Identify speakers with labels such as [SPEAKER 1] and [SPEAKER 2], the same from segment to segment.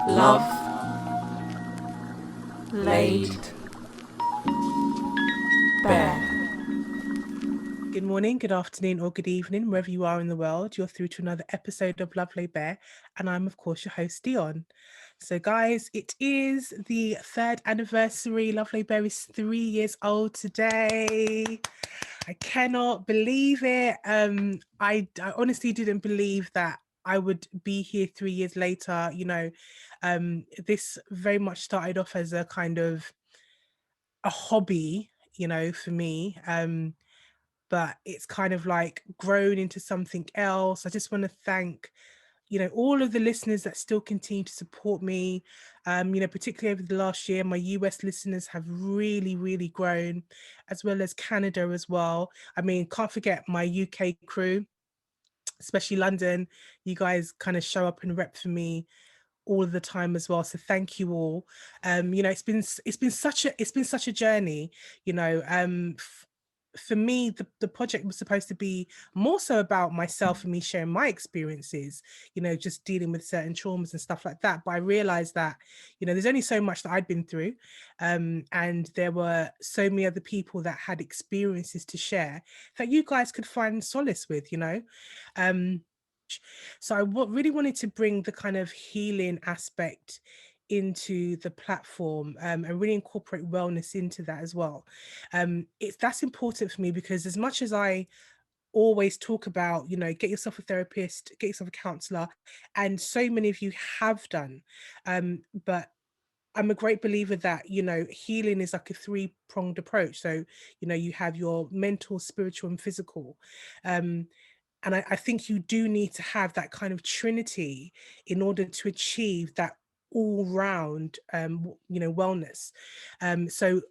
[SPEAKER 1] Love laid bare.
[SPEAKER 2] Good morning, good afternoon, or good evening, wherever you are in the world. You're through to another episode of Love Laid Bare, and I'm, of course, your host, Dionne. So, guys, it is the third anniversary. Love Laid Bare is 3 years old today. I cannot believe it. I honestly didn't believe that I would be here 3 years later. This very much started off as a kind of a hobby, for me. But it's kind of like grown into something else. I just want to thank, all of the listeners that still continue to support me. Particularly over the last year, my US listeners have really, really grown, as well as Canada as well. I mean, can't forget my UK crew, especially London. You guys kind of show up and rep for me all of the time as well, so thank you all. It's been such a journey. For me, the project was supposed to be more so about myself and me sharing my experiences, just dealing with certain traumas and stuff like that. But I realized that, there's only so much that I'd been through, and there were so many other people that had experiences to share that you guys could find solace with. um so really wanted to bring the kind of healing aspect into the platform, and really incorporate wellness into that as well. That's important for me because as much as I always talk about, get yourself a therapist, get yourself a counselor, and so many of you have done, but I'm a great believer that, healing is like a three-pronged approach. So, you have your mental, spiritual, and physical. Um, and I think you do need to have that kind of trinity in order to achieve that all round, wellness. So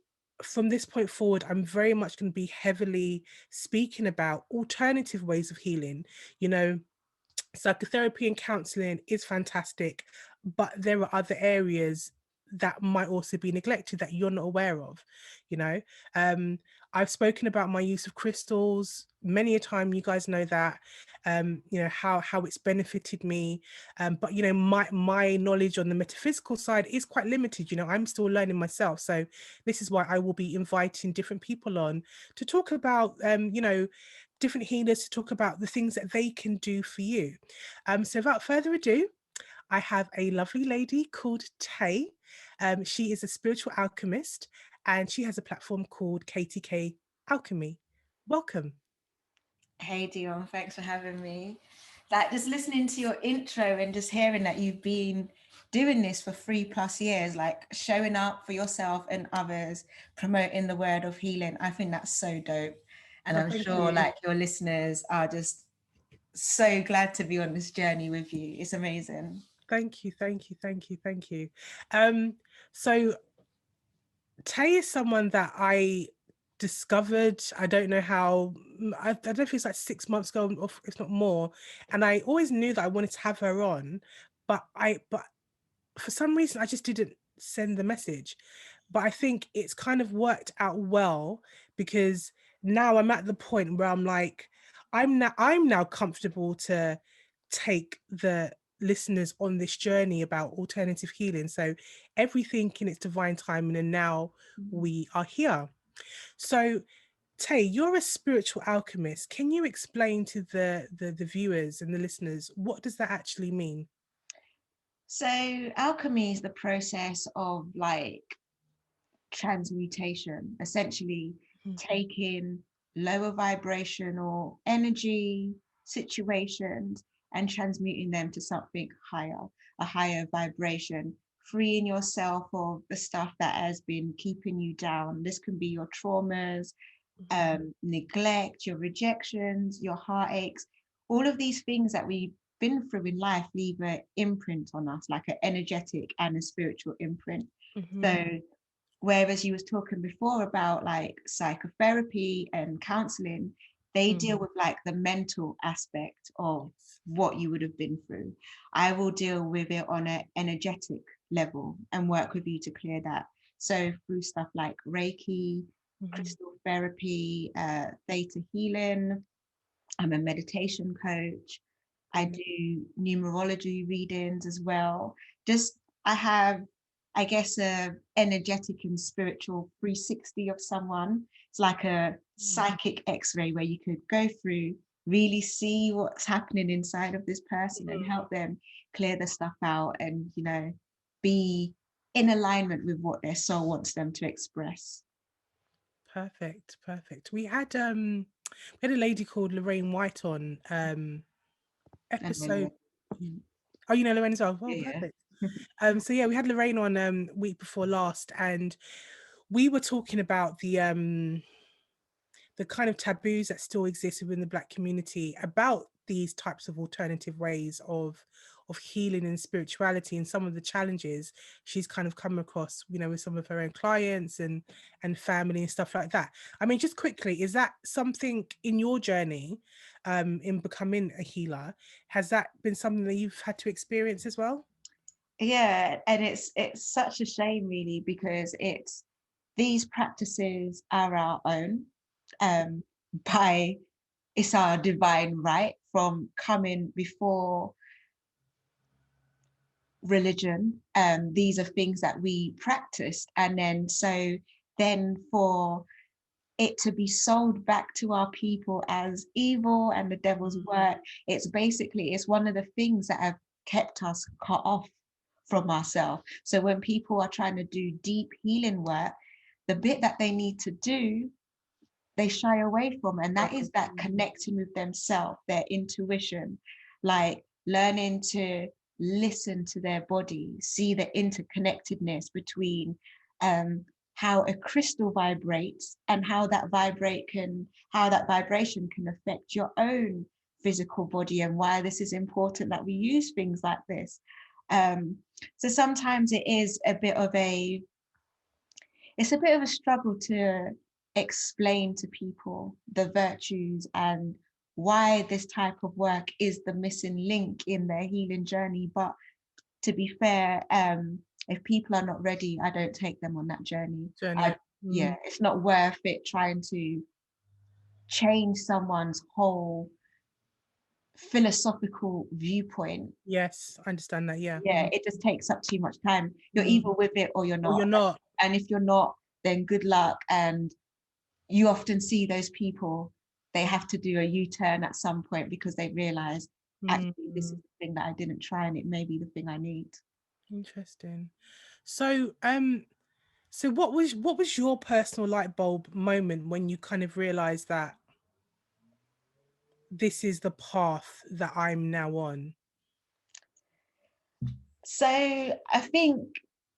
[SPEAKER 2] from this point forward, I'm very much going to be heavily speaking about alternative ways of healing. You know, psychotherapy and counseling is fantastic, but there are other areas that might also be neglected that you're not aware of. you know um I've spoken about my use of crystals many a time. You guys know that, how it's benefited me. But my knowledge on the metaphysical side is quite limited. I'm still learning myself, so this is why I will be inviting different people on to talk about, different healers, to talk about the things that they can do for you. So without further ado, I have a lovely lady called Tay. She is a spiritual alchemist and she has a platform called KTK Alchemy. Welcome.
[SPEAKER 1] Hey Dion, thanks for having me. Like just listening to your intro and just hearing that you've been doing this for 3+ years, like showing up for yourself and others, promoting the word of healing. I think that's so dope. And
[SPEAKER 2] Oh,
[SPEAKER 1] I'm
[SPEAKER 2] thank
[SPEAKER 1] sure
[SPEAKER 2] you.
[SPEAKER 1] like your listeners are just so glad to be on this journey with you. It's amazing.
[SPEAKER 2] Thank you. Thank you. Thank you. Thank you. So Tay is someone that I discovered, I don't know how, I don't know if it's like 6 months ago, or if not more. And I always knew that I wanted to have her on, but for some reason I just didn't send the message. But I think it's kind of worked out well because now I'm at the point where I'm like, I'm now comfortable to take the listeners on this journey about alternative healing. So everything in its divine timing, and now we are here. So Tay, you're a spiritual alchemist. Can you explain to the viewers and the listeners, what does that actually mean?
[SPEAKER 1] So alchemy is the process of like transmutation, essentially
[SPEAKER 2] Mhm.
[SPEAKER 1] taking lower vibrational energy situations and transmuting them to something higher, a higher vibration, freeing yourself of the stuff that has been keeping you down. This can be your traumas, neglect, your rejections, your heartaches, all of these things that we've been through in life leave an imprint on us, like an energetic and a spiritual imprint.
[SPEAKER 2] Mhm.
[SPEAKER 1] So whereas you was talking before about like psychotherapy and counseling, they deal
[SPEAKER 2] Mhm.
[SPEAKER 1] with like the mental aspect of
[SPEAKER 2] Yes.
[SPEAKER 1] what you would have been through. I will deal with it on an energetic level and work with you to clear that. So through stuff like Reiki,
[SPEAKER 2] Mhm.
[SPEAKER 1] crystal therapy, theta healing. I'm a meditation coach. I
[SPEAKER 2] Mhm.
[SPEAKER 1] do numerology readings as well. Just I have, I guess, a energetic and spiritual 360 of someone. It's like a
[SPEAKER 2] Mm.
[SPEAKER 1] psychic X-ray where you could go through, really see what's happening inside of this person and
[SPEAKER 2] Mhm.
[SPEAKER 1] help them clear the stuff out and, be in alignment with what their soul wants them to express.
[SPEAKER 2] Perfect, perfect. We had a lady called Lorraine White on
[SPEAKER 1] And then,
[SPEAKER 2] episode. Oh, you know Lorraine as well. Well,
[SPEAKER 1] yeah,
[SPEAKER 2] perfect. So yeah, we had Lorraine on week before last, and we were talking about the kind of taboos that still exist within the Black community about these types of alternative ways of healing and spirituality, and some of the challenges she's kind of come across, with some of her own clients and family and stuff like that. I mean, just quickly, is that something in your journey, in becoming a healer? Has that been something that you've had to experience as well?
[SPEAKER 1] yeah, and it's such a shame really because these practices are our own, um, by it's our divine right from coming before religion. These are things that we practiced, and then for it to be sold back to our people as evil and the devil's work, it's one of the things that have kept us cut off from ourselves. So when people are trying to do deep healing work, the bit that they need to do, they shy away from, and that is that connecting with themselves, their intuition, like learning to listen to their body, see the interconnectedness between um, how a crystal vibrates and how that vibration can affect your own physical body, and why this is important that we use things like this. um, so sometimes it's a bit of a struggle to explain to people the virtues and why this type of work is the missing link in their healing journey. But to be fair, if people are not ready, I don't take them on that journey.
[SPEAKER 2] Journey.
[SPEAKER 1] Yeah, it's not worth it trying to change someone's whole philosophical viewpoint.
[SPEAKER 2] Yes, I understand that. Yeah.
[SPEAKER 1] Yeah, it just takes up too much time. You're
[SPEAKER 2] Mm.
[SPEAKER 1] either with it or you're
[SPEAKER 2] Or you're
[SPEAKER 1] not.
[SPEAKER 2] not.
[SPEAKER 1] And if you're not, then good luck. And you often see those people, they have to do a U-turn at some point because they realize, actually, this is
[SPEAKER 2] Mm.
[SPEAKER 1] the thing that I didn't try and it may be the thing I need.
[SPEAKER 2] Interesting. So, so what was your personal light bulb moment when you kind of realized that this is the path that I'm now on?
[SPEAKER 1] So I think,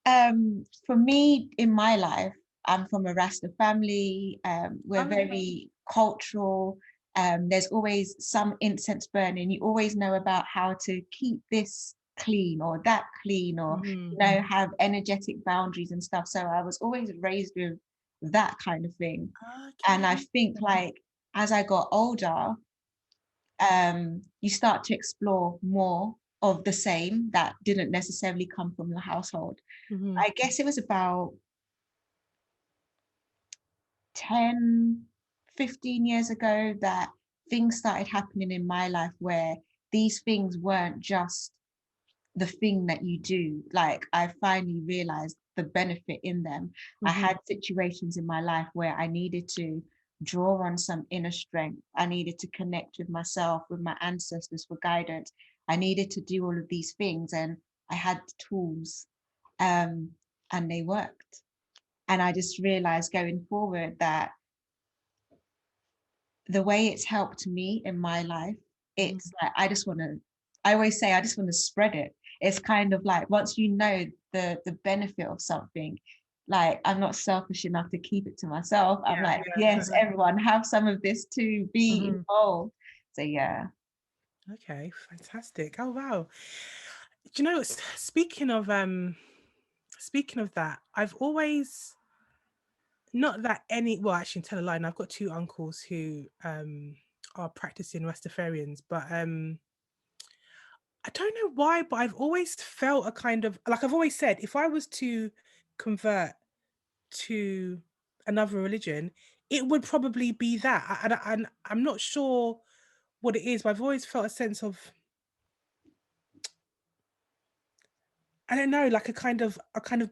[SPEAKER 1] for me in my life, I'm from a Rasta family. We're
[SPEAKER 2] Oh,
[SPEAKER 1] very cultural. There's always some incense burning. You always know about how to keep this clean or that clean, or
[SPEAKER 2] mhm.
[SPEAKER 1] have energetic boundaries and stuff. So I was always raised with that kind of thing. And I
[SPEAKER 2] Okay.
[SPEAKER 1] think, like, as I got older, you start to explore more of the same that didn't necessarily come from your household.
[SPEAKER 2] Mhm.
[SPEAKER 1] I guess it was about 10, 15 years ago that things started happening in my life where these things weren't just the thing that you do. Like, I finally realized the benefit in them. I
[SPEAKER 2] Mhm.
[SPEAKER 1] had situations in my life where I needed to draw on some inner strength. I needed to connect with myself, with my ancestors for guidance. I needed to do all of these things, and I had tools, um, and they worked. And I just realized going forward that the way it's helped me in my life,
[SPEAKER 2] Mhm.
[SPEAKER 1] it's like I always say I just want to spread it. It's kind of like, once you know the benefit of something, like, I'm not selfish enough to keep it to myself. I'm
[SPEAKER 2] Yeah,
[SPEAKER 1] like,
[SPEAKER 2] yeah.
[SPEAKER 1] yes, everyone have some of this to be
[SPEAKER 2] Mhm.
[SPEAKER 1] involved. So yeah.
[SPEAKER 2] Okay, fantastic. Oh wow. Do you know, speaking of that, I've always, not that any, well, actually, tell a lie, and I've got two uncles who are practicing Rastafarians, but I don't know why, but I've always felt a kind of, like I've always said, if I was to convert to another religion, it would probably be that. And I'm not sure what it is, but I've always felt a sense of, I don't know, like a kind of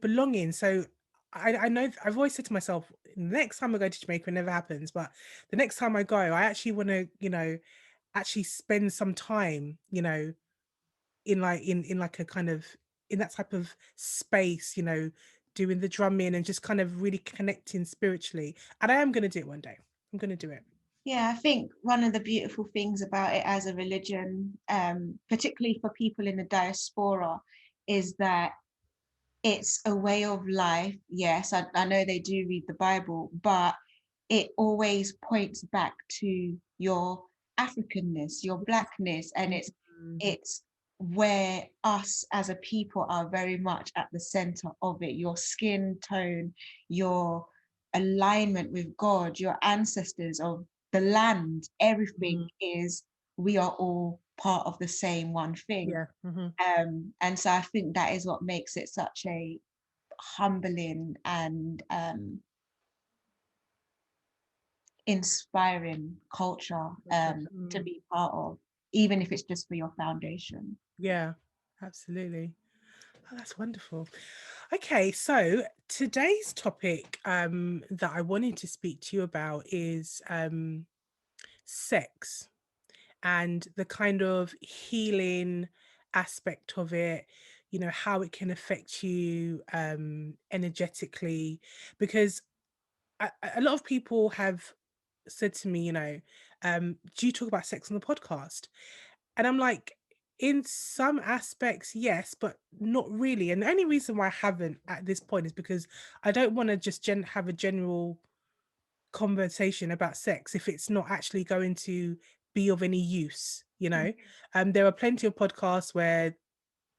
[SPEAKER 2] belonging. So I know I've always said to myself, next time I go to Jamaica, it never happens, but the next time I go, I actually want to, actually spend some time, in like a kind of in that type of space, doing the drumming and just kind of really connecting spiritually. And I am going to do it one day. I'm going to do it.
[SPEAKER 1] Yeah, I think one of the beautiful things about it as a religion, particularly for people in the diaspora, is that it's a way of life. Yes, I know they do read the Bible, but it always points back to your Africanness, your blackness, and
[SPEAKER 2] Mhm.
[SPEAKER 1] it's where us as a people are very much at the center of it. Your skin tone, your alignment with God, your ancestors of the land, everything
[SPEAKER 2] Mhm.
[SPEAKER 1] is, we are all part of the same one thing.
[SPEAKER 2] Yeah. Hmm.
[SPEAKER 1] And so I think that is what makes it such a humbling and inspiring culture to be part of, even if it's just for your foundation.
[SPEAKER 2] Yeah, absolutely. Oh, that's wonderful. Okay, so today's topic that I wanted to speak to you about is sex and the kind of healing aspect of it, how it can affect you energetically. Because a lot of people have said to me, do you talk about sex on the podcast? And I'm like, in some aspects, yes, but not really. And the only reason why I haven't at this point is because I don't want to just have a general conversation about sex if it's not actually going to be of any use. There are plenty of podcasts where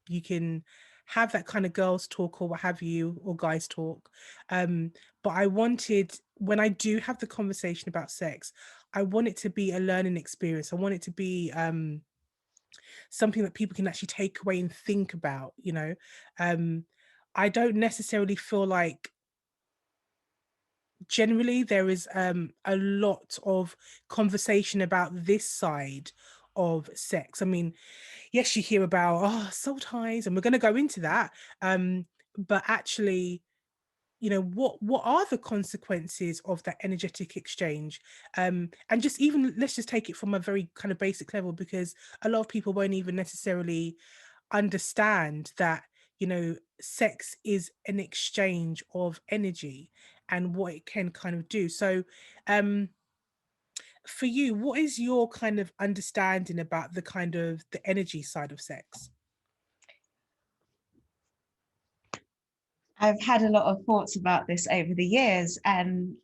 [SPEAKER 2] you can have that kind of girls talk or what have you, or guys talk. um but I wanted, when I do have the conversation about sex, I want it to be a learning experience. I want it to be something that people can actually take away and think about. um I don't necessarily feel like generally there is a lot of conversation about this side of sex. I mean, yes, you hear about soul ties, and we're going to go into that. But actually, what are the consequences of that energetic exchange? And just even let's just take it from a very kind of basic level, because a lot of people won't even necessarily understand that sex is an exchange of energy and what it can kind of do. So um for you, what is your kind of understanding about the kind of the energy side of sex?
[SPEAKER 1] I've had a lot of thoughts about this over the years, and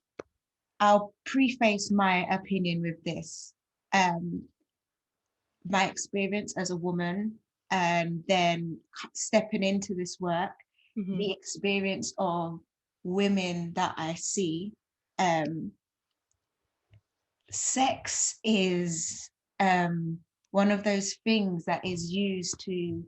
[SPEAKER 1] I'll preface my opinion with this. Um, my experience as a woman, and then stepping into this work,
[SPEAKER 2] Hmm.
[SPEAKER 1] the experience of women that I see. Um, Sex is one of those things that is used to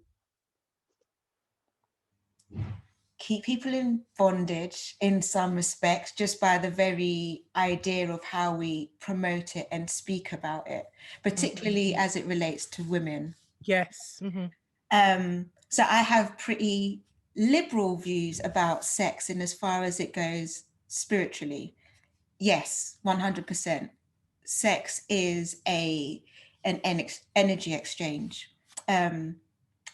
[SPEAKER 1] keep people in bondage in some respects, just by the very idea of how we promote it and speak about it, particularly as it relates to women.
[SPEAKER 2] Yes. Hmm.
[SPEAKER 1] So I have pretty liberal views about sex in as far as it goes spiritually. Yes, 100%. Sex is an energy exchange. Um,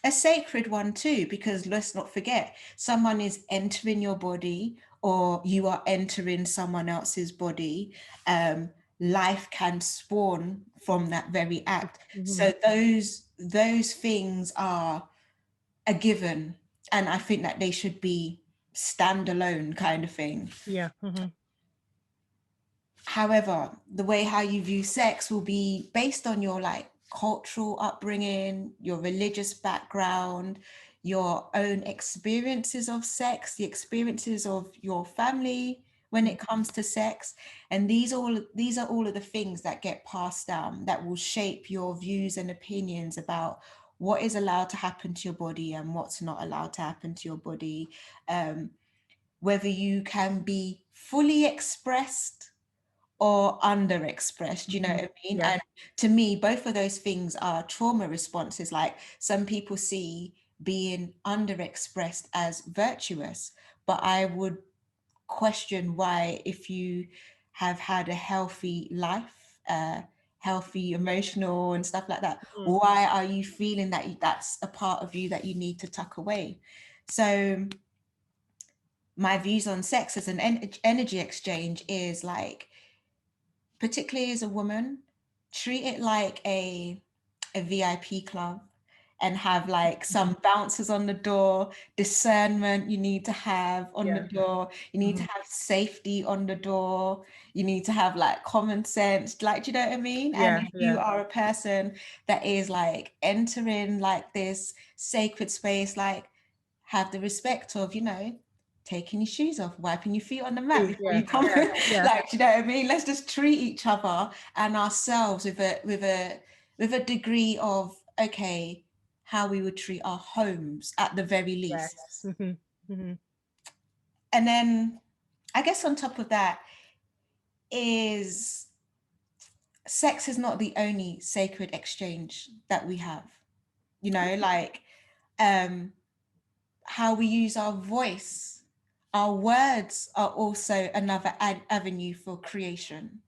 [SPEAKER 1] a sacred one too, because let's not forget, someone is entering your body or you are entering someone else's body. Life can spawn from that very act.
[SPEAKER 2] Hmm.
[SPEAKER 1] So those things are a given, and I think that they should be standalone kind of thing.
[SPEAKER 2] Yeah. Hmm.
[SPEAKER 1] However, the way how you view sex will be based on your like cultural upbringing, your religious background, your own experiences of sex, the experiences of your family when it comes to sex. And these are all of the things that get passed down that will shape your views and opinions about what is allowed to happen to your body and what's not allowed to happen to your body. Um, Whether you can be fully expressed or underexpressed, you know
[SPEAKER 2] Hmm.
[SPEAKER 1] what I mean?
[SPEAKER 2] Yeah.
[SPEAKER 1] And to me, both of those things are trauma responses. Like some people see being underexpressed as virtuous. But I would question why, if you have had a healthy life, healthy emotional and stuff like that,
[SPEAKER 2] Mm.
[SPEAKER 1] why are you feeling that that's a part of you that you need to tuck away? So my views on sex as an energy exchange is like, particularly as a woman, treat it like a VIP club, and have like some bouncers on the door, discernment you need to have on the
[SPEAKER 2] Yeah.
[SPEAKER 1] door, you need to
[SPEAKER 2] Mhm.
[SPEAKER 1] have safety on the door, you need to have like common sense, like, do you know what I mean? And
[SPEAKER 2] Yeah,
[SPEAKER 1] if you
[SPEAKER 2] yeah.
[SPEAKER 1] are a person that is like entering like this sacred space, like, have the respect of, taking your shoes off, wiping your feet on the mat
[SPEAKER 2] True.
[SPEAKER 1] before
[SPEAKER 2] Yeah,
[SPEAKER 1] you come
[SPEAKER 2] yeah,
[SPEAKER 1] in.
[SPEAKER 2] yeah.
[SPEAKER 1] Like, do you know what I mean? Let's just treat each other and ourselves with a degree of, okay, how we would treat our homes at the very least.
[SPEAKER 2] Yes. Hmm.
[SPEAKER 1] And then I guess on top of that is, sex is not the only sacred exchange that we have. Like, um how we use our voice, our words are also another avenue for creation.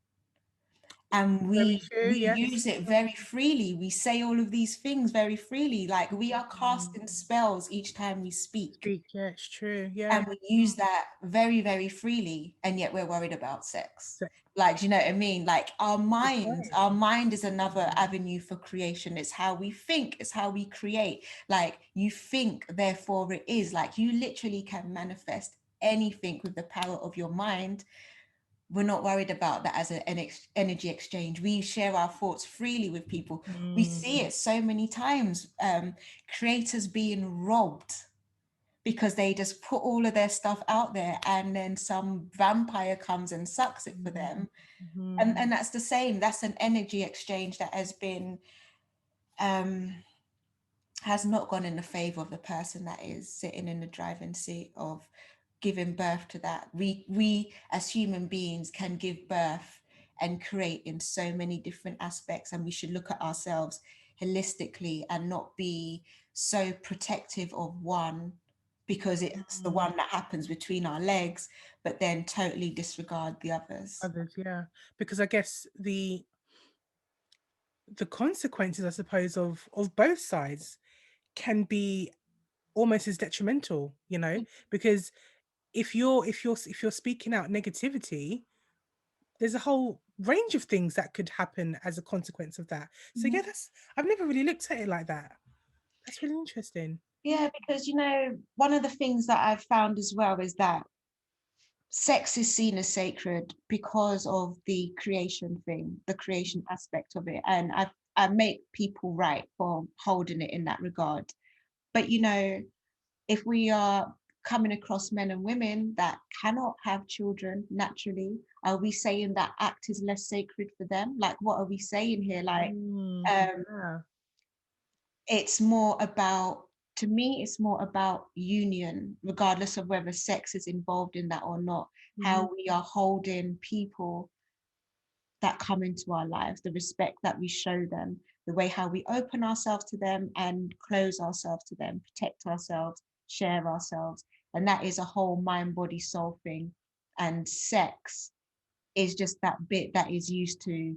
[SPEAKER 1] And
[SPEAKER 2] Very
[SPEAKER 1] we
[SPEAKER 2] true.
[SPEAKER 1] we
[SPEAKER 2] Yes.
[SPEAKER 1] use it very freely. We say all of these things very freely. Like, we are
[SPEAKER 2] Mm.
[SPEAKER 1] casting spells each time we speak.
[SPEAKER 2] Speak. Yeah, it's true. Yeah.
[SPEAKER 1] And we use that very, very freely, and yet we're worried about sex.
[SPEAKER 2] So,
[SPEAKER 1] Like, do you know what I mean? Like, our
[SPEAKER 2] good
[SPEAKER 1] mind,
[SPEAKER 2] point.
[SPEAKER 1] our mind is another avenue for creation. It's how we think, it's how we create. Like, you think, therefore it is. Like, you literally can manifest anything with the power of your mind. We're not worried about that as an energy exchange. We share our thoughts freely with people. We
[SPEAKER 2] Mm.
[SPEAKER 1] see it so many times. Creators being robbed because they just put all of their stuff out there, and then some vampire comes and sucks it for them.
[SPEAKER 2] Mm-hmm.
[SPEAKER 1] And that's the same. That's an energy exchange that um has not gone in the favor of the person that is sitting in the driving seat of giving birth to that. We as human beings can give birth and create in so many different aspects, and we should look at ourselves holistically and not be so protective of one because it's the
[SPEAKER 2] Mm.
[SPEAKER 1] one that happens between our legs, but then totally disregard the others.
[SPEAKER 2] Others, yeah. Because I guess the consequences, I suppose, of both sides can be almost as detrimental, because if you're speaking out negativity, there's a whole range of things that could happen as a consequence of that. So
[SPEAKER 1] Mhm.
[SPEAKER 2] yeah, that's I've never really looked at it like that. That's really interesting.
[SPEAKER 1] Yeah, because one of the things that I've found as well is that sex is seen as sacred because of the creation thing, the creation aspect of it. And I make people right for holding it in that regard. But if we are coming across men and women that cannot have children naturally, are we saying that act is less sacred for them? Like, what are we saying here? Like,
[SPEAKER 2] Mm,
[SPEAKER 1] um,
[SPEAKER 2] yeah.
[SPEAKER 1] it's more about, to me, it's more about union, regardless of whether sex is involved in that or not.
[SPEAKER 2] Mhm.
[SPEAKER 1] How we are holding people that come into our lives, the respect that we show them, the way how we open ourselves to them and close ourselves to them, protect ourselves, share ourselves. And that is a whole mind, body, soul thing. And sex is just that bit that is used to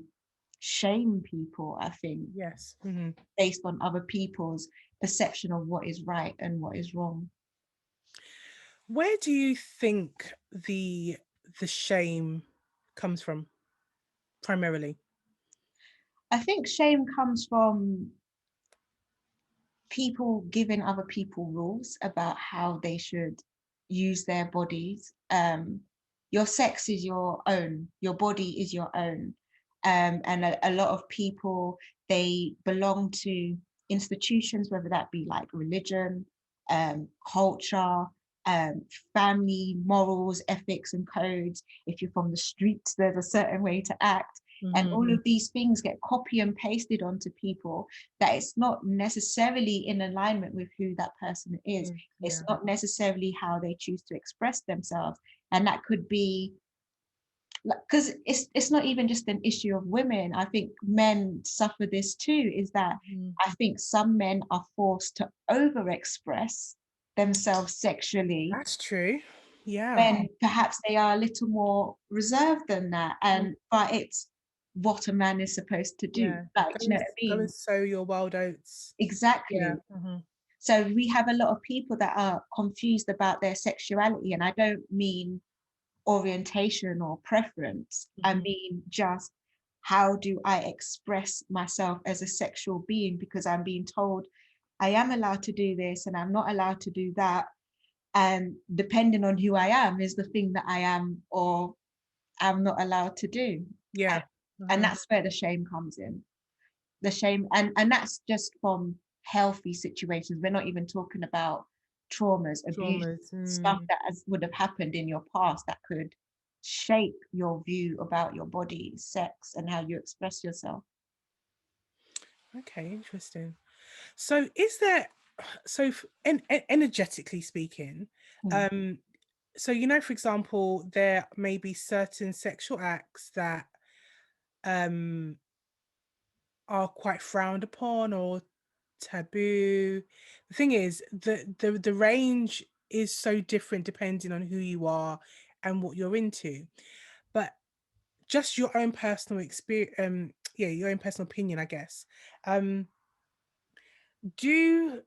[SPEAKER 1] shame people, I think,
[SPEAKER 2] Yes. Mhm.
[SPEAKER 1] based on other people's perception of what is right and what is wrong.
[SPEAKER 2] Where do you think the shame comes from primarily?
[SPEAKER 1] I think shame comes from people giving other people rules about how they should use their bodies. Your sex is your own, your body is your own. And a lot of people, they belong to institutions, whether that be like religion, culture, um, family, morals, ethics, and codes. If you're from the streets, there's a certain way to act. And all
[SPEAKER 2] Mhm.
[SPEAKER 1] of these things get copy and pasted onto people, that it's not necessarily in alignment with who that person is. It's
[SPEAKER 2] Yeah.
[SPEAKER 1] not necessarily how they choose to express themselves. And that could be because it's not even just an issue of women. I think men suffer this too, is that
[SPEAKER 2] Mm.
[SPEAKER 1] I think some men are forced to overexpress themselves sexually
[SPEAKER 2] That's true. Yeah.
[SPEAKER 1] when perhaps they are a little more reserved than that.
[SPEAKER 2] Mm.
[SPEAKER 1] And but it's what a man is supposed to do.
[SPEAKER 2] Yeah.
[SPEAKER 1] Like, do you know what I
[SPEAKER 2] Go and
[SPEAKER 1] mean?
[SPEAKER 2] sow your wild oats. Yeah.
[SPEAKER 1] Exactly. So we have a lot of people that are confused about their sexuality, and I don't mean orientation or preference. I
[SPEAKER 2] Mhm.
[SPEAKER 1] mean just how do I express myself as a sexual being, because I'm being told I am allowed to do this and I'm not allowed to do that. And depending on who I am is the thing that I am or am not allowed to do.
[SPEAKER 2] Yeah.
[SPEAKER 1] And
[SPEAKER 2] Mhm.
[SPEAKER 1] that's where the shame comes in. The shame, and that's just from healthy situations. We're not even talking about traumas, abuse,
[SPEAKER 2] Traumas.
[SPEAKER 1] stuff
[SPEAKER 2] Mm.
[SPEAKER 1] that would have happened in your past that could shape your view about your body, sex, and how you express yourself.
[SPEAKER 2] Okay, interesting. So is there energetically speaking,
[SPEAKER 1] Mm.
[SPEAKER 2] um so for example, there may be certain sexual acts that um are quite frowned upon or taboo. The thing is, the range is so different depending on who you are and what you're into. But just your own personal experience, yeah, your own personal opinion, I guess. Um, do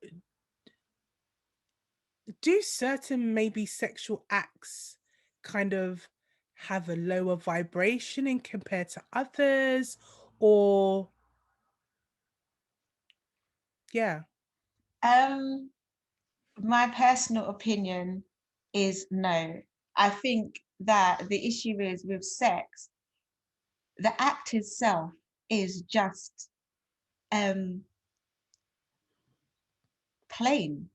[SPEAKER 2] do certain maybe sexual acts kind of have a lower vibration in compared to others, or yeah.
[SPEAKER 1] Um, my personal opinion is no. I think that the issue is with sex, the act itself is just um plain.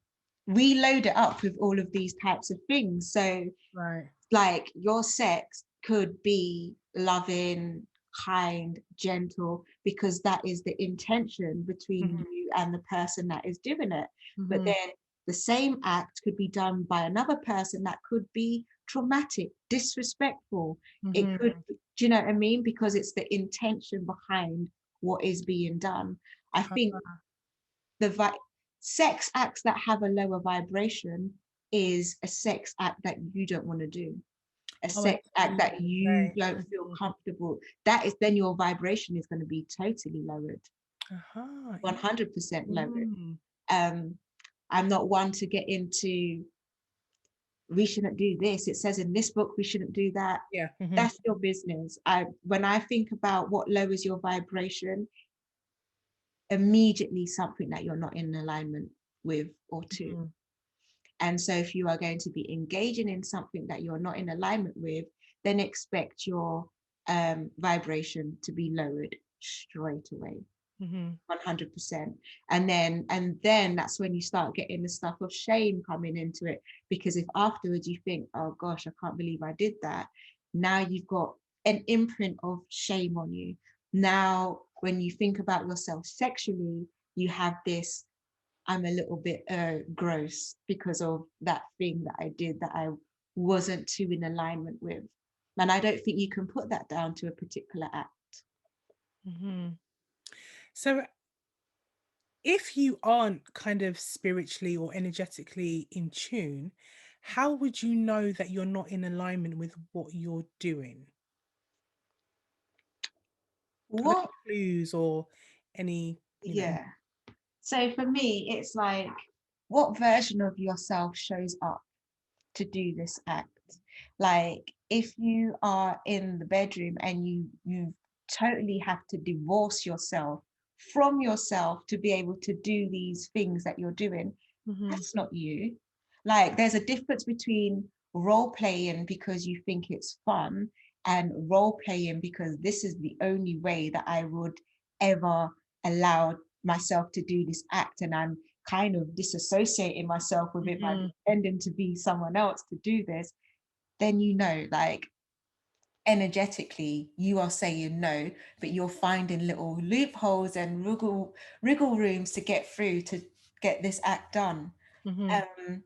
[SPEAKER 1] We load it up with all of these types of things. So,
[SPEAKER 2] Right.
[SPEAKER 1] like, your sex could be loving, kind, gentle, because that is the intention between
[SPEAKER 2] Hmm.
[SPEAKER 1] you and the person that is doing it. But
[SPEAKER 2] Hmm.
[SPEAKER 1] then the same act could be done by another person that could be traumatic, disrespectful. It
[SPEAKER 2] Hmm.
[SPEAKER 1] could, do you know what I mean? Because it's the intention behind what is being done. I think the sex acts that have a lower vibration is a sex act that you don't want to do, a
[SPEAKER 2] Oh, I
[SPEAKER 1] sex act
[SPEAKER 2] see.
[SPEAKER 1] that you
[SPEAKER 2] Right.
[SPEAKER 1] don't feel comfortable. That is, then your vibration is going to be totally lowered,
[SPEAKER 2] Uh-huh.
[SPEAKER 1] 100% lowered.
[SPEAKER 2] Mm.
[SPEAKER 1] um I'm not one to get into, we shouldn't do this, it says in this book we shouldn't do that.
[SPEAKER 2] Yeah.
[SPEAKER 1] That's your business. I When I think about what lowers your vibration, immediately something that you're not in alignment with or to.
[SPEAKER 2] Hmm.
[SPEAKER 1] And so if you are going to be engaging in something that you're not in alignment with, then expect your vibration to be lowered straight away,
[SPEAKER 2] Hmm.
[SPEAKER 1] 100%. And then that's when you start getting the stuff of shame coming into it. Because if afterwards you think, oh gosh, I can't believe I did that, now you've got an imprint of shame on you. Now, when you think about yourself sexually, you have this, I'm a little bit gross because of that thing that I did that I wasn't too in alignment with. And I don't think you can put that down to a particular act.
[SPEAKER 2] Hmm. So if you aren't kind of spiritually or energetically in tune, how would you know that you're not in alignment with what you're doing? Are there
[SPEAKER 1] What?
[SPEAKER 2] any clues or any,
[SPEAKER 1] Yeah. So for me, it's like, what version of yourself shows up to do this act? Like, if you are in the bedroom and you totally have to divorce yourself from yourself to be able to do these things that you're doing,
[SPEAKER 2] Mhm,
[SPEAKER 1] that's not you. Like, there's a difference between role playing because you think it's fun and role playing because this is the only way that I would ever allow myself to do this act, and I'm kind of disassociating myself with it by
[SPEAKER 2] mhm,
[SPEAKER 1] pretending to be someone else to do this. Then like, energetically you are saying no, but you're finding little loopholes and wriggle rooms to get through to get this act done.
[SPEAKER 2] mhm,
[SPEAKER 1] um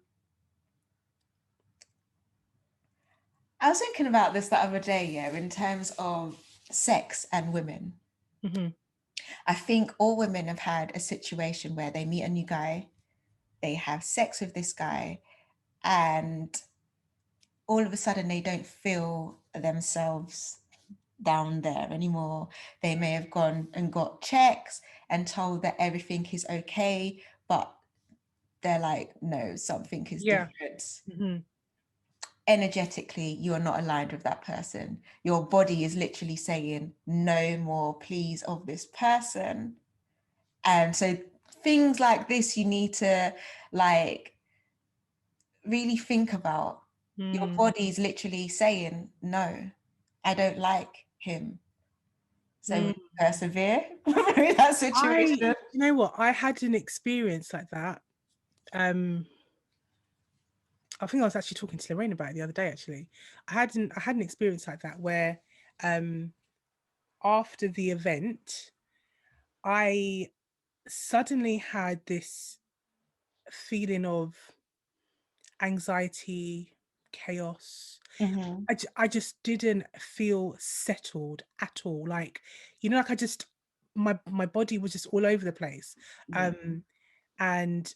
[SPEAKER 1] I was thinking about this the other day, yeah, in terms of sex and women.
[SPEAKER 2] Mm-hmm.
[SPEAKER 1] I think all women have had a situation where they meet a new guy, they have sex with this guy, and all of a sudden they don't feel themselves down there anymore. They may have gone and got checks and told that everything is okay, but they're like, no, something is
[SPEAKER 2] Yeah.
[SPEAKER 1] different.
[SPEAKER 2] Mm-hmm.
[SPEAKER 1] Energetically, you are not aligned with that person. Your body is literally saying, no more, please, of this person. And so things like this, you need to like really think about. Your
[SPEAKER 2] Mm.
[SPEAKER 1] body is literally saying, no, I don't like him. So will
[SPEAKER 2] Mm.
[SPEAKER 1] you persevere through that
[SPEAKER 2] You
[SPEAKER 1] situation?
[SPEAKER 2] know what? I had an experience like that. Um, I think I was actually talking to Lorraine about it the other day, actually. I had an experience like that where um after the event, I suddenly had this feeling of anxiety, chaos.
[SPEAKER 1] Mm-hmm.
[SPEAKER 2] I just didn't feel settled at all. Like, like I just my body was just all over the place.
[SPEAKER 1] Yeah.
[SPEAKER 2] Um, and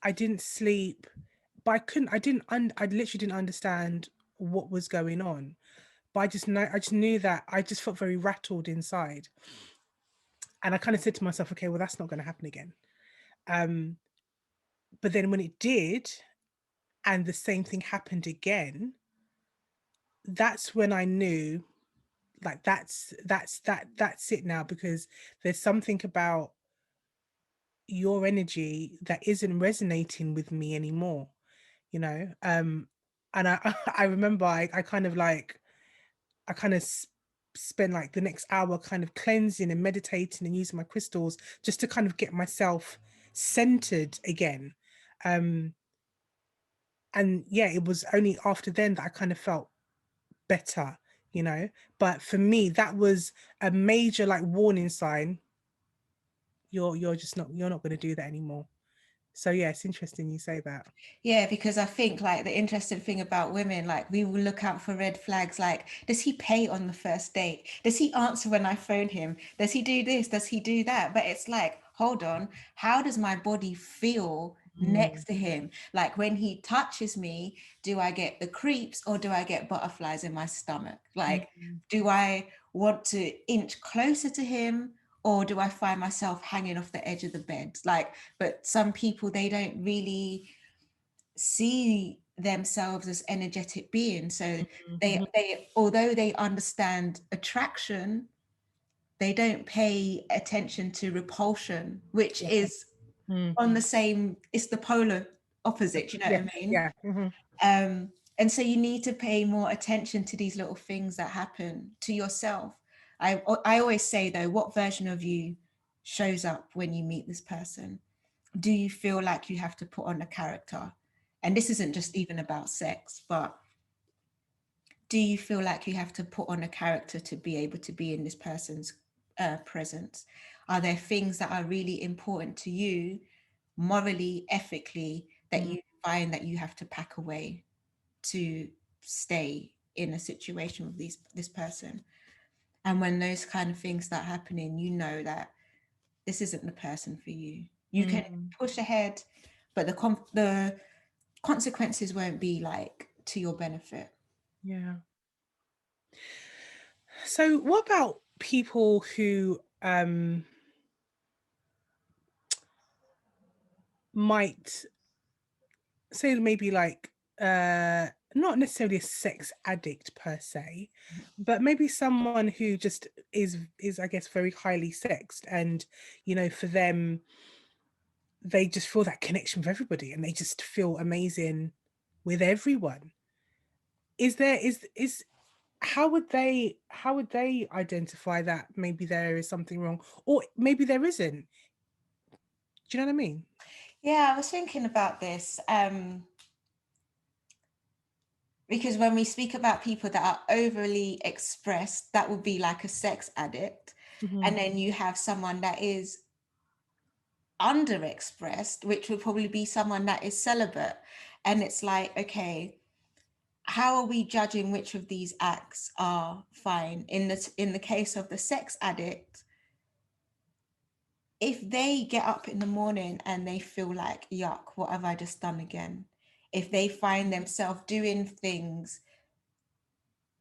[SPEAKER 2] I didn't sleep, but I literally didn't understand what was going on. But I just knew that I just felt very rattled inside. And I kind of said to myself, okay, well, that's not going to happen again. Um, but then when it did, and the same thing happened again, that's when I knew, like, that's it now, because there's something about your energy that isn't resonating with me anymore, you know. And I I remember I kind of like I kind of spent like the next hour kind of cleansing and meditating and using my crystals just to kind of get myself centered again. Um, and yeah, it was only after then that I kind of felt better, you know. But for me, that was a major like warning sign. You're not going to do that anymore. So yeah, it's interesting you say that.
[SPEAKER 1] Yeah, because I think like the interesting thing about women, like we will look out for red flags. Like, does he pay on the first date? Does he answer when I phone him? Does he do this? Does he do that? But it's like, hold on, how does my body feel
[SPEAKER 2] Mm,
[SPEAKER 1] next to him? Like when he touches me, do I get the creeps or do I get butterflies in my stomach? Like,
[SPEAKER 2] mm,
[SPEAKER 1] do I want to inch closer to him? Or do I find myself hanging off the edge of the bed? Like, but some people, they don't really see themselves as energetic beings. So
[SPEAKER 2] mm,
[SPEAKER 1] they
[SPEAKER 2] mhm.
[SPEAKER 1] they although they understand attraction, they don't pay attention to repulsion, which
[SPEAKER 2] Yeah.
[SPEAKER 1] is
[SPEAKER 2] Mm.
[SPEAKER 1] on the same, it's the polar opposite, you know what
[SPEAKER 2] Yes.
[SPEAKER 1] I mean?
[SPEAKER 2] Yeah. Mhm.
[SPEAKER 1] And so you need to pay more attention to these little things that happen to yourself. I always say though, what version of you shows up when you meet this person? Do you feel like you have to put on a character? And this isn't just even about sex, but do you feel like you have to put on a character to be able to be in this person's presence? Are there things that are really important to you, morally, ethically, that
[SPEAKER 2] Mm.
[SPEAKER 1] you find that you have to pack away to stay in a situation with this person? And when those kind of things start happening, you know that this isn't the person for you. You can
[SPEAKER 2] Mm.
[SPEAKER 1] push ahead, but the consequences won't be like to your benefit.
[SPEAKER 2] Yeah. So what about people who might say maybe like not necessarily a sex addict per se, but maybe someone who just is I guess very highly sexed, and for them they just feel that connection with everybody and they just feel amazing with everyone. Is there is how would they identify that maybe there is something wrong, or maybe there isn't? Do you know what I mean?
[SPEAKER 1] Yeah, I was thinking about this because when we speak about people that are overly expressed, that would be like a sex addict.
[SPEAKER 2] Hmm.
[SPEAKER 1] And then you have someone that is underexpressed, which would probably be someone that is celibate. And it's like, okay, how are we judging which of these acts are fine? In the case of the sex addict, if they get up in the morning and they feel like, yuck, what have I just done again? If they find themselves doing things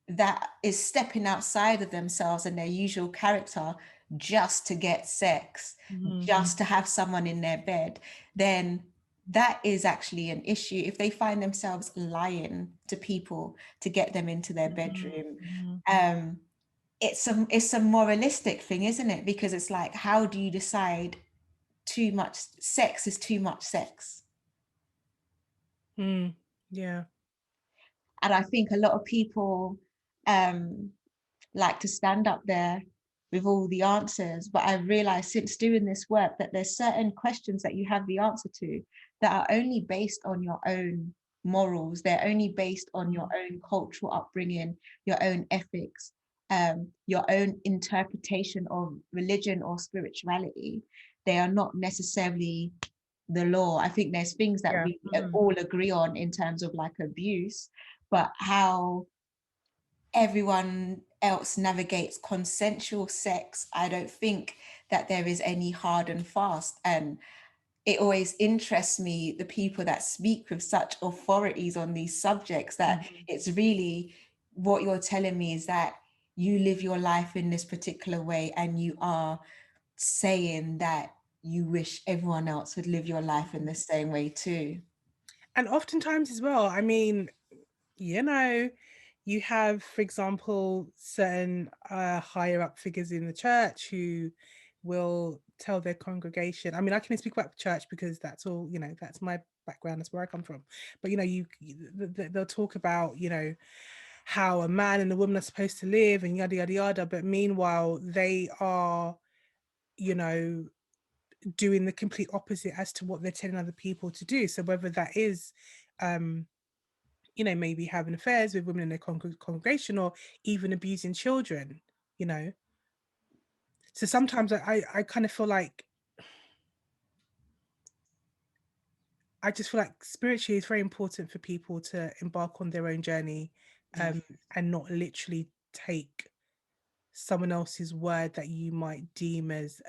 [SPEAKER 1] that is stepping outside of themselves and their usual character just to get sex,
[SPEAKER 2] Mhm.
[SPEAKER 1] just to have someone in their bed, then that is actually an issue. If they find themselves lying to people to get them into their bedroom,
[SPEAKER 2] Mhm.
[SPEAKER 1] it's a moralistic thing, isn't it? Because it's like, how do you decide too much sex is too much sex?
[SPEAKER 2] Mm. Yeah.
[SPEAKER 1] And I think a lot of people um like to stand up there with all the answers, but I've realized since doing this work that there's certain questions that you have the answer to that are only based on your own morals. They're only based on your own cultural upbringing, your own ethics, your own interpretation of religion or spirituality. They are not necessarily the law. I think there's things that
[SPEAKER 2] Yeah.
[SPEAKER 1] we
[SPEAKER 2] Mhm.
[SPEAKER 1] all agree on in terms of like abuse, but how everyone else navigates consensual sex, I don't think that there is any hard and fast. And it always interests me, the people that speak with such authorities on these subjects, that
[SPEAKER 2] Mhm.
[SPEAKER 1] it's really what you're telling me is that you live your life in this particular way and you are saying that you wish everyone else would live your life in the same way too.
[SPEAKER 2] And oftentimes as well, I mean, you know, you have, for example, certain higher up figures in the church who will tell their congregation. I mean, I can speak about the church because that's all, you know, that's my background, that's where I come from. But, you know, they'll talk about, you know, how a man and a woman are supposed to live and yada, yada, yada. But meanwhile, they are, you know, doing the complete opposite as to what they're telling other people to do. So whether that is, um, you know, maybe having affairs with women in their congregation or even abusing children, you know. So sometimes I kind of feel like, I just feel like spiritually it's very important for people to embark on their own journey,
[SPEAKER 1] Yes.
[SPEAKER 2] and not literally take someone else's word that you might deem as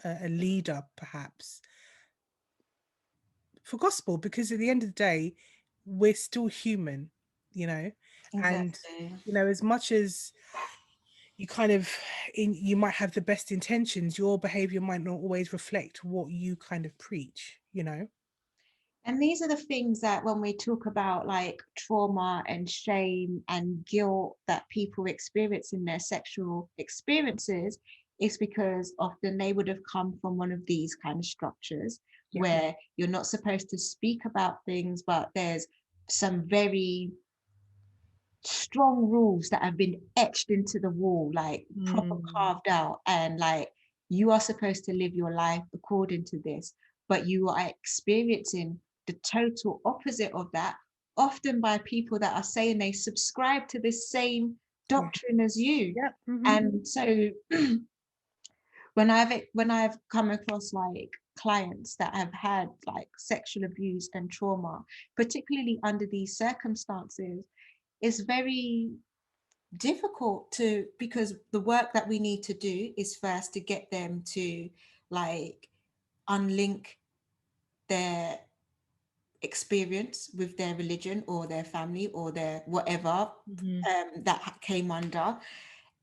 [SPEAKER 2] a leader, perhaps, for gospel, because at the end of the day, we're still human, you know, and
[SPEAKER 1] Exactly.
[SPEAKER 2] you know, as much as you kind of you might have the best intentions, your behavior might not always reflect what you kind of preach, you know.
[SPEAKER 1] And these are the things that when we talk about like trauma and shame and guilt that people experience in their sexual experiences, is because often they would have come from one of these kind of structures
[SPEAKER 2] Yeah.
[SPEAKER 1] where you're not supposed to speak about things, but there's some very strong rules that have been etched into the wall, like proper
[SPEAKER 2] Mm,
[SPEAKER 1] carved out, and like you are supposed to live your life according to this, but you are experiencing the total opposite of that, often by people that are saying they subscribe to this same
[SPEAKER 2] yeah.
[SPEAKER 1] doctrine as you.
[SPEAKER 2] Yeah.
[SPEAKER 1] And so when I've come across like clients that have had like sexual abuse and trauma, particularly under these circumstances, it's very difficult to, because the work that we need to do is first to get them to like unlink their experience with their religion or their family or their whatever
[SPEAKER 2] Mm-hmm.
[SPEAKER 1] that came under,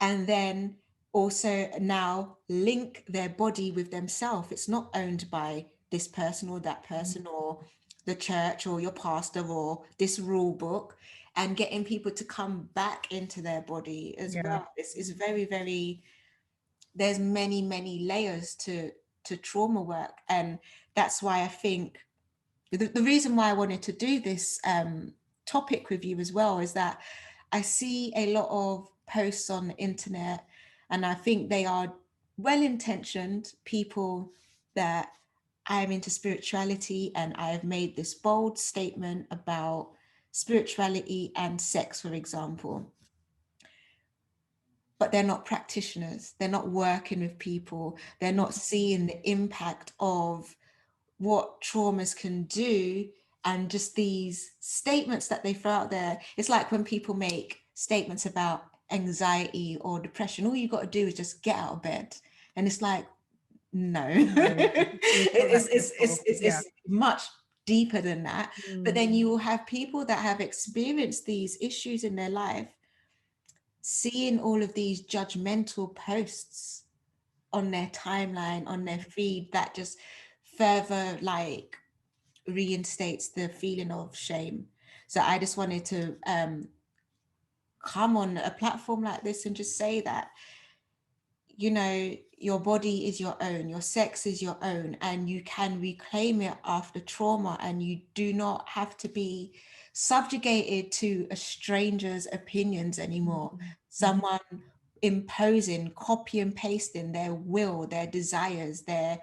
[SPEAKER 1] and then also now link their body with themselves. It's not owned by this person or that person or the church or your pastor or this rule book, and getting people to come back into their body as
[SPEAKER 2] Yeah.
[SPEAKER 1] well. This is very, very, there's many, many layers to trauma work. And that's why I think the reason why I wanted to do this topic with you as well is that I see a lot of posts on the internet, and I think they are well intentioned people that I am into spirituality and I have made this bold statement about spirituality and sex, for example. But they're not practitioners, they're not working with people, they're not seeing the impact of what traumas can do and just these statements that they throw out there. It's like when people make statements about anxiety or depression, all you got to do is just get out of bed. And it's like, no,
[SPEAKER 2] No, it's not that simple. Yeah.
[SPEAKER 1] it's much deeper than that. But
[SPEAKER 2] Mm.
[SPEAKER 1] then you will have people that have experienced these issues in their life, seeing all of these judgmental posts on their timeline, on their feed, that just further like reinstates the feeling of shame. So I just wanted to come on a platform like this and just say that, you know, your body is your own, your sex is your own, and you can reclaim it after trauma, and you do not have to be subjugated to a stranger's opinions anymore. Someone imposing, copy and pasting their will, their desires, their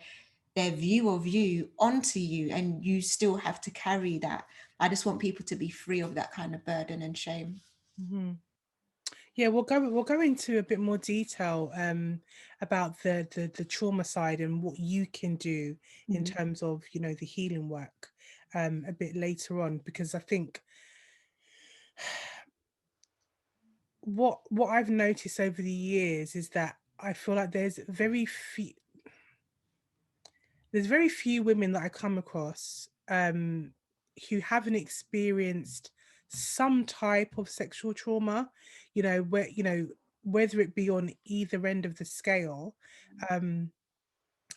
[SPEAKER 1] view of you onto you, and you still have to carry that. I just want people to be free of that kind of burden and shame.
[SPEAKER 2] Mm-hmm. Yeah, we'll go into a bit more detail about the trauma side and what you can do in
[SPEAKER 1] Mhm.
[SPEAKER 2] terms of, you know, the healing work a bit later on, because I think what I've noticed over the years is that I feel like there's very few women that I come across who haven't experienced some type of sexual trauma, you know, where, you know, whether it be on either end of the scale. Um,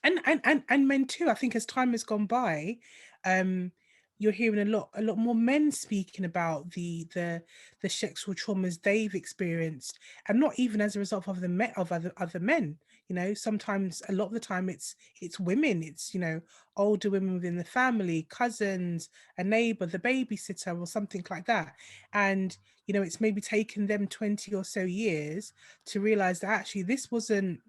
[SPEAKER 2] and men too. I think as time has gone by, um, you're hearing a lot more men speaking about the sexual traumas they've experienced, and not even as a result of other men. You know, sometimes a lot of the time it's women. It's, you know, older women within the family, cousins, a neighbor, the babysitter, or something like that. And you know, it's maybe taken them 20 or so years to realize that actually this wasn't,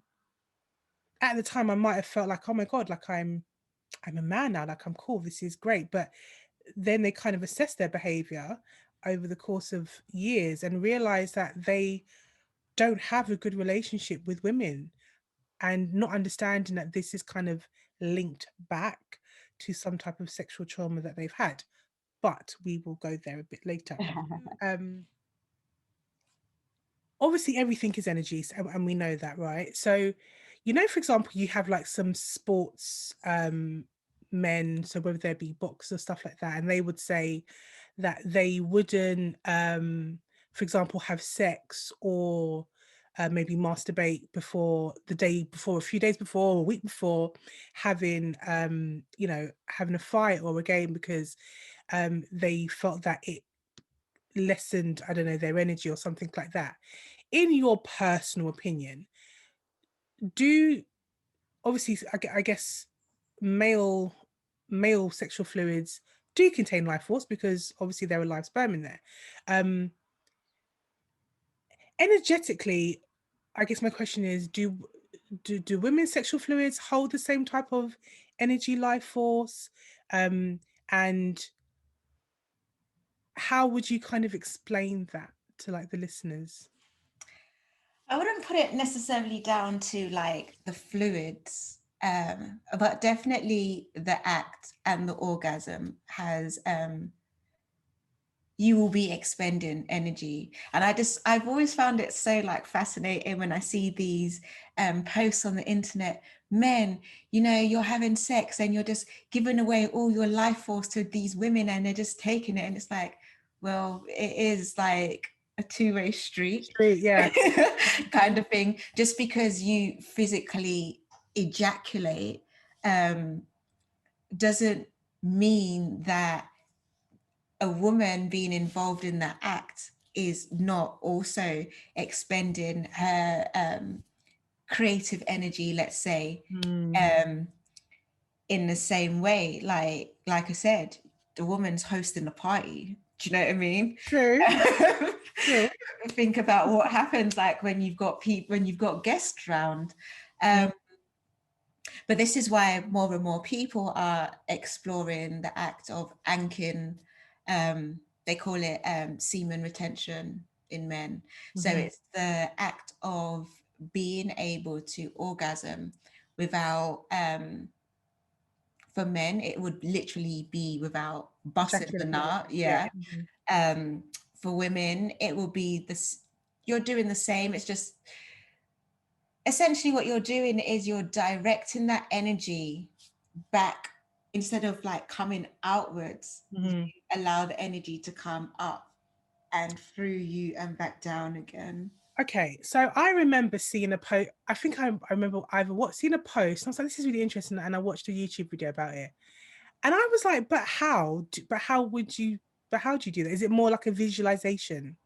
[SPEAKER 2] at the time I might have felt like, oh my God, like I'm a man now, like I'm cool, this is great. But then they kind of assess their behavior over the course of years and realize that they don't have a good relationship with women, and not understanding that this is kind of linked back to some type of sexual trauma that they've had. But we will go there a bit later. Um, Obviously everything is energies, and we know that, right? So, you know, for example, you have like some sports men, so whether they be boxers or stuff like that, and they would say that they wouldn't for example have sex or maybe masturbate before the day before, a few days before, or a week before having you know, having a fight or a game, because they felt that it lessened, I don't know, their energy or something like that. In your personal opinion, do, obviously I guess male male sexual fluids do contain life force, because obviously there are live sperm in there. Um Energetically, I guess my question is, do women's sexual fluids hold the same type of energy, life force? And how would you kind of explain that to like the listeners?
[SPEAKER 1] I wouldn't put it necessarily down to like the fluids, but definitely the act and the orgasm has you will be expending energy. And I've always found it so like fascinating when I see these posts on the internet. Men, you know, you're having sex and you're just giving away all your life force to these women, and they're just taking it. And it's like, well, it is like a two-way street
[SPEAKER 2] Street, yeah.
[SPEAKER 1] kind of thing. Just because you physically ejaculate doesn't mean that a woman being involved in that act is not also expending her creative energy, let's say,
[SPEAKER 2] Mm,
[SPEAKER 1] um, in the same way. Like I said, the woman's hosting the party. Do you know what I mean?
[SPEAKER 2] true, true.
[SPEAKER 1] Think about what happens like when you've got people, when you've got guests round.
[SPEAKER 2] Mm,
[SPEAKER 1] But this is why more and more people are exploring the act of anking. They call it semen retention in men. So
[SPEAKER 2] mhm,
[SPEAKER 1] it's the act of being able to orgasm without, for men, it would literally be without busting the
[SPEAKER 2] Ejaculate.
[SPEAKER 1] nut.
[SPEAKER 2] Yeah.
[SPEAKER 1] Yeah. For women, it will be this, you're doing the same. It's just essentially what you're doing is you're directing that energy back. Instead of like coming outwards, you
[SPEAKER 2] Mhm.
[SPEAKER 1] allow the energy to come up and through you and back down again.
[SPEAKER 2] Okay, so I remember seeing a post. I think I remember either seeing a post. And I was like, "This is really interesting," and I watched a YouTube video about it. And I was like, "But how? But how would you? But how do you do that? Is it more like a visualization?"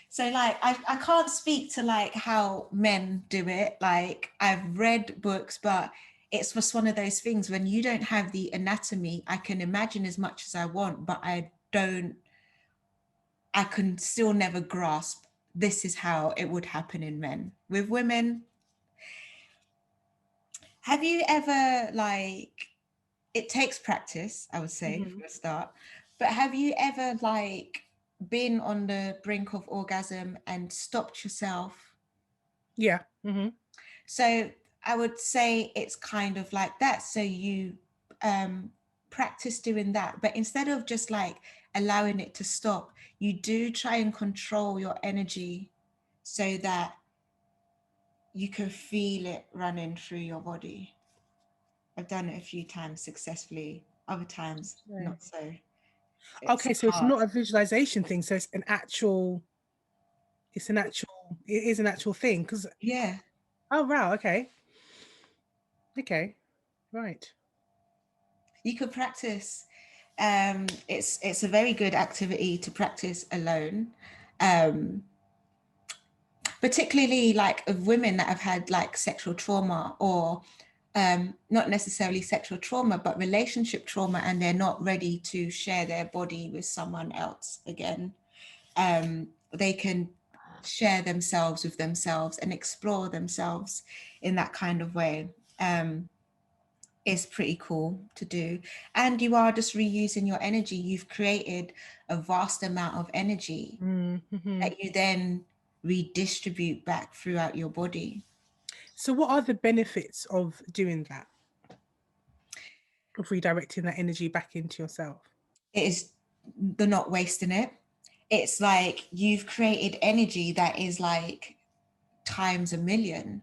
[SPEAKER 1] So like I can't speak to like how men do it. Like I've read books, but it's just one of those things when you don't have the anatomy, I can imagine as much as I want, but I can still never grasp this is how it would happen in men. With women, have you ever like, it takes practice, I would say,
[SPEAKER 2] Mhm.
[SPEAKER 1] for a start, but have you ever like been on the brink of orgasm and stopped yourself?
[SPEAKER 2] Yeah. Hmm.
[SPEAKER 1] So I would say it's kind of like that. So you practice doing that, but instead of just like allowing it to stop, you do try and control your energy so that you can feel it running through your body. I've done it a few times successfully, other times
[SPEAKER 2] Okay.
[SPEAKER 1] not so. It's
[SPEAKER 2] Okay, so it's
[SPEAKER 1] hard.
[SPEAKER 2] not a visualization thing. So it's an actual. It's an actual. It is an actual thing. Because
[SPEAKER 1] Yeah,
[SPEAKER 2] oh wow. Okay. Okay. Right.
[SPEAKER 1] you could practice. It's a very good activity to practice alone. Um, Particularly like of women that have had like sexual trauma or not necessarily sexual trauma, but relationship trauma, and they're not ready to share their body with someone else again. They can share themselves with themselves and explore themselves in that kind of way. Is pretty cool to do. And you are just reusing your energy. You've created a vast amount of energy
[SPEAKER 2] Mm-hmm.
[SPEAKER 1] that you then redistribute back throughout your body.
[SPEAKER 2] So what are the benefits of doing that? Of redirecting that energy back into yourself?
[SPEAKER 1] It is, they're not wasting it. It's like you've created energy that is like times a million.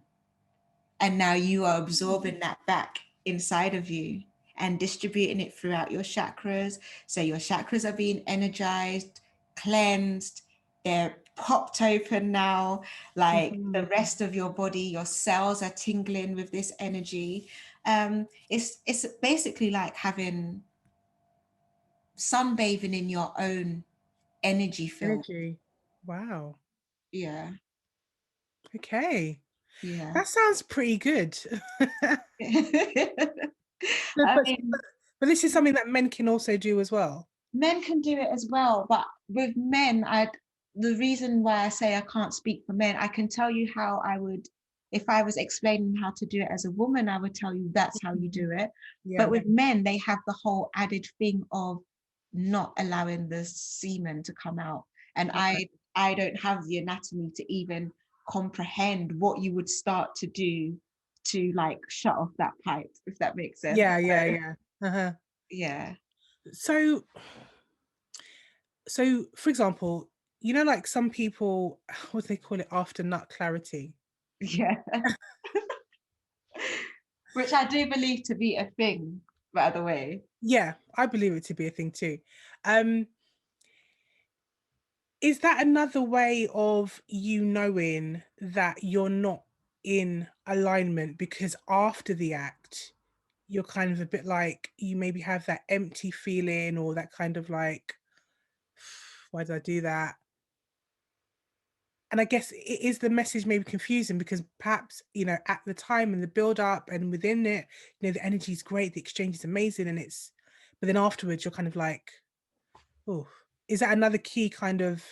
[SPEAKER 1] And now you are absorbing that back inside of you and distributing it throughout your chakras. So your chakras are being energized, cleansed, they're popped open now. Like
[SPEAKER 2] Mm-hmm.
[SPEAKER 1] the rest of your body, your cells are tingling with this energy. It's basically like having sunbathing in your own energy field.
[SPEAKER 2] Energy. Wow.
[SPEAKER 1] Yeah,
[SPEAKER 2] Okay.
[SPEAKER 1] yeah.
[SPEAKER 2] That sounds pretty good. No,
[SPEAKER 1] I
[SPEAKER 2] but,
[SPEAKER 1] mean,
[SPEAKER 2] but this is something that men can also do as well.
[SPEAKER 1] men can do it as well, but with men, the reason why I say I can't speak for men, I can tell you how I would, if I was explaining how to do it as a woman, I would tell you that's how you
[SPEAKER 2] Mhm.
[SPEAKER 1] do it. But
[SPEAKER 2] Yeah.
[SPEAKER 1] with men, they have the whole added thing of not allowing the semen to come out. And
[SPEAKER 2] Right.
[SPEAKER 1] I don't have the anatomy to even comprehend what you would start to do to like shut off that pipe, if that makes sense.
[SPEAKER 2] Yeah, yeah,
[SPEAKER 1] So
[SPEAKER 2] yeah. Uh-huh.
[SPEAKER 1] yeah.
[SPEAKER 2] So, so for example, like some people, what do they call it, after nut clarity?
[SPEAKER 1] Yeah. Which I do believe to be a thing, by the way.
[SPEAKER 2] Yeah, I believe it to be a thing too. Um, is that another way of you knowing that you're not in alignment because after the act, you're kind of a bit like you maybe have that empty feeling or that kind of like, why did I do that? And I guess it is the message maybe confusing because perhaps, at the time and the build up and within it, the energy is great, the exchange is amazing, but then afterwards you're kind of like, oh, is that another key kind of,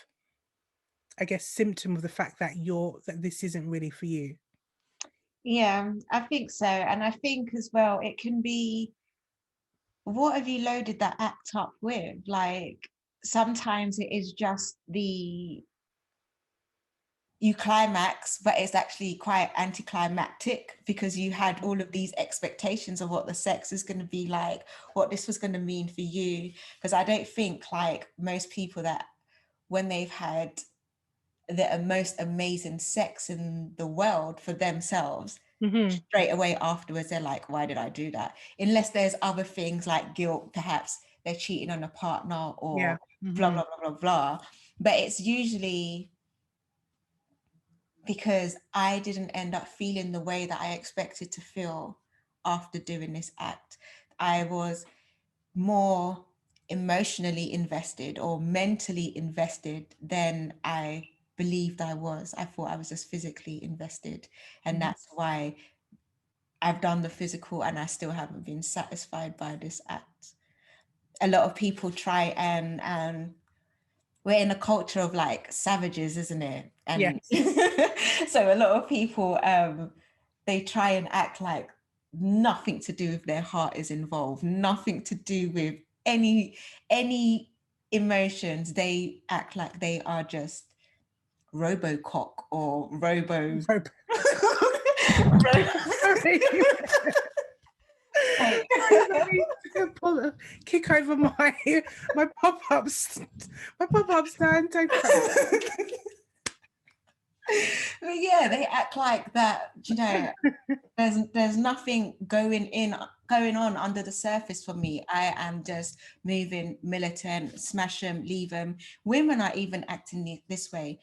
[SPEAKER 2] I guess, symptom of the fact that that this isn't really for you?
[SPEAKER 1] Yeah, I think so. And I think as well, it can be, what have you loaded that act up with? Like sometimes it is just you climax, but it's actually quite anticlimactic because you had all of these expectations of what the sex is going to be like, what this was going to mean for you. Because I don't think like most people that when they've had the most amazing sex in the world for themselves, straight away afterwards, they're like, why did I do that? Unless there's other things like guilt, perhaps they're cheating on a partner or blah, blah, blah, blah, blah. But it's usually because I didn't end up feeling the way that I expected to feel after doing this act. I was more emotionally invested or mentally invested than I believed I was. I thought I was just physically invested. And that's why I've done the physical and I still haven't been satisfied by this act. A lot of people try and we're in a culture of like savages, isn't it? And so a lot of people they try and act like nothing to do with their heart is involved, nothing to do with any emotions. They act like they are just robocock or robo
[SPEAKER 2] kick over my pop-ups stand.
[SPEAKER 1] But yeah, they act like that, you know, there's nothing going on under the surface for me. I am just moving militant, smash them, leave them. Women are even acting this way.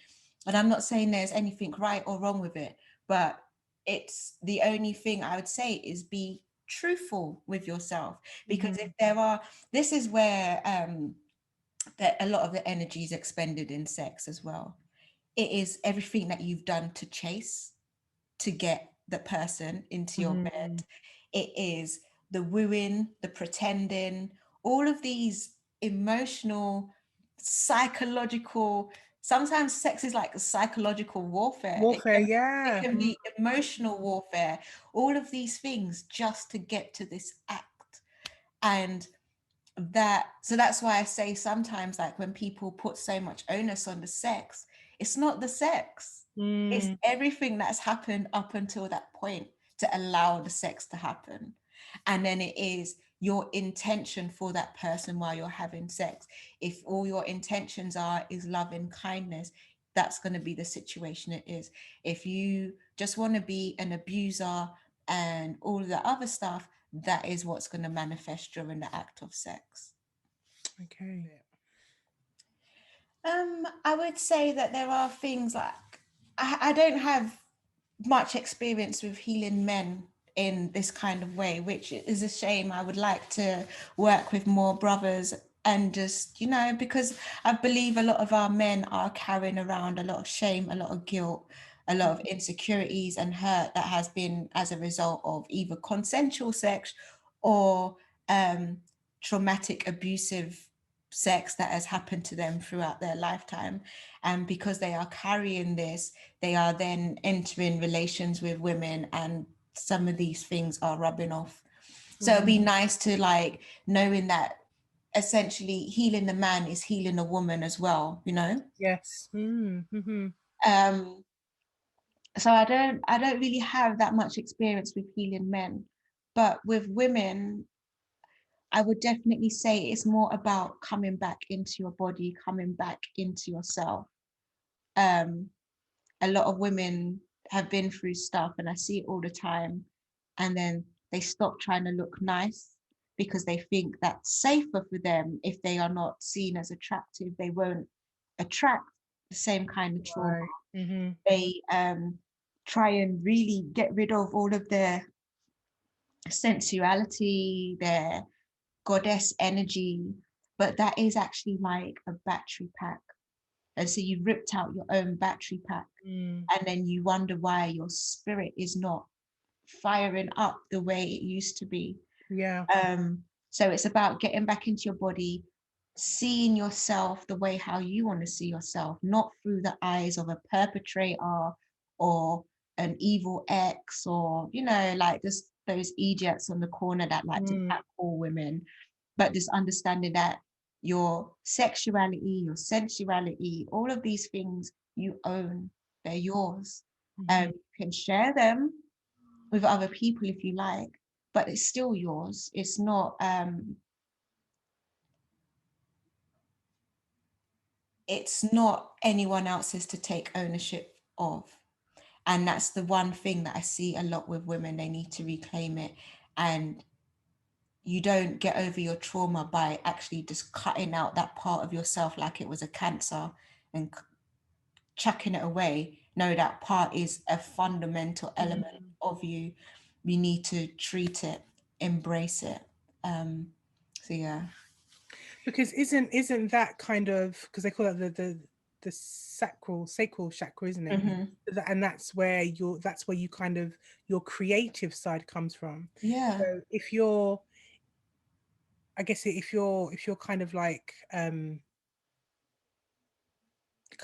[SPEAKER 1] And I'm not saying there's anything right or wrong with it, but it's the only thing I would say is be truthful with yourself. Because if there are, this is where that a lot of the energy is expended in sex as well. It is everything that you've done to chase, to get the person into your bed. It is the wooing, the pretending, all of these emotional, psychological, sometimes sex is like a psychological warfare. It can be emotional warfare, all of these things just to get to this act. And so that's why I say sometimes like when people put so much onus on the sex, it's not the sex, it's everything that's happened up until that point to allow the sex to happen. And then it is your intention for that person while you're having sex. If all your intentions is love and kindness, that's going to be the situation it is. If you just want to be an abuser and all of the other stuff, that is what's going to manifest during the act of sex.
[SPEAKER 2] Okay.
[SPEAKER 1] I would say that there are things like I don't have much experience with healing men in this kind of way, which is a shame. I would like to work with more brothers and just, you know, because I believe a lot of our men are carrying around a lot of shame, a lot of guilt, a lot of insecurities and hurt that has been as a result of either consensual sex or traumatic, abusive sex that has happened to them throughout their lifetime. And because they are carrying this, they are then entering relations with women and some of these things are rubbing off. So it'd be nice to like knowing that essentially healing the man is healing a woman as well, you know?
[SPEAKER 2] Yes.
[SPEAKER 1] So I don't really have that much experience with healing men, but with women, I would definitely say it's more about coming back into your body, coming back into yourself. A lot of women have been through stuff and I see it all the time. And then they stop trying to look nice because they think that's safer for them. If they are not seen as attractive, they won't attract the same kind of trauma. They try and really get rid of all of their sensuality, their goddess energy, but that is actually like a battery pack. And so you ripped out your own battery pack and then you wonder why your spirit is not firing up the way it used to be. So it's about getting back into your body, seeing yourself the way how you want to see yourself, not through the eyes of a perpetrator or an evil ex or, you know, like just those idiots on the corner that like to catcall women, but just understanding that your sexuality, your sensuality, all of these things you own. They're yours.
[SPEAKER 2] Mm-hmm.
[SPEAKER 1] You can share them with other people if you like, but it's still yours. It's not anyone else's to take ownership of. And that's the one thing that I see a lot with women. They need to reclaim it. And you don't get over your trauma by actually just cutting out that part of yourself like it was a cancer and chucking it away. No, that part is a fundamental element of you. We need to treat it, embrace it. So yeah.
[SPEAKER 2] Because isn't that kind of, because they call it the sacral chakra, isn't it?
[SPEAKER 1] Mm-hmm.
[SPEAKER 2] And that's where you kind of, your creative side comes from.
[SPEAKER 1] Yeah.
[SPEAKER 2] So if you're, I guess if you're kind of like kind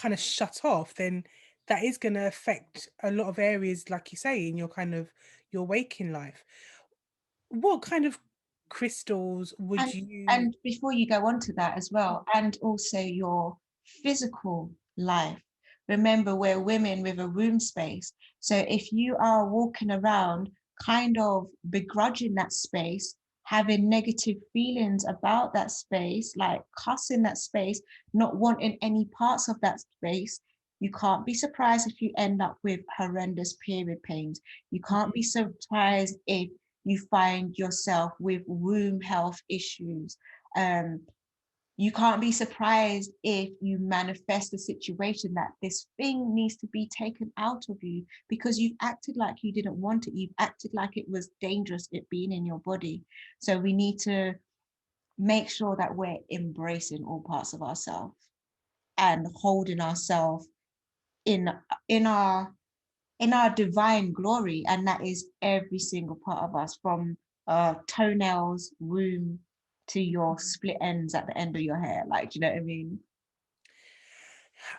[SPEAKER 2] of shut off, then that is going to affect a lot of areas, like you say, in your kind of your waking life. What kind of crystals would
[SPEAKER 1] And
[SPEAKER 2] you?
[SPEAKER 1] and before you go on to that as well, and also your physical life. Remember, we're women with a womb space. So if you are walking around kind of begrudging that space, having negative feelings about that space, like cussing that space, not wanting any parts of that space, you can't be surprised if you end up with horrendous period pains. You can't be surprised if you find yourself with womb health issues. Um, you can't be surprised if you manifest a situation that this thing needs to be taken out of you because you've acted like you didn't want it. You've acted like it was dangerous, it being in your body. So we need to make sure that we're embracing all parts of ourselves and holding ourselves in in our in our divine glory, and that is every single part of us, from toenails, womb, to your split ends at the end of your hair. Like, do you know what I mean?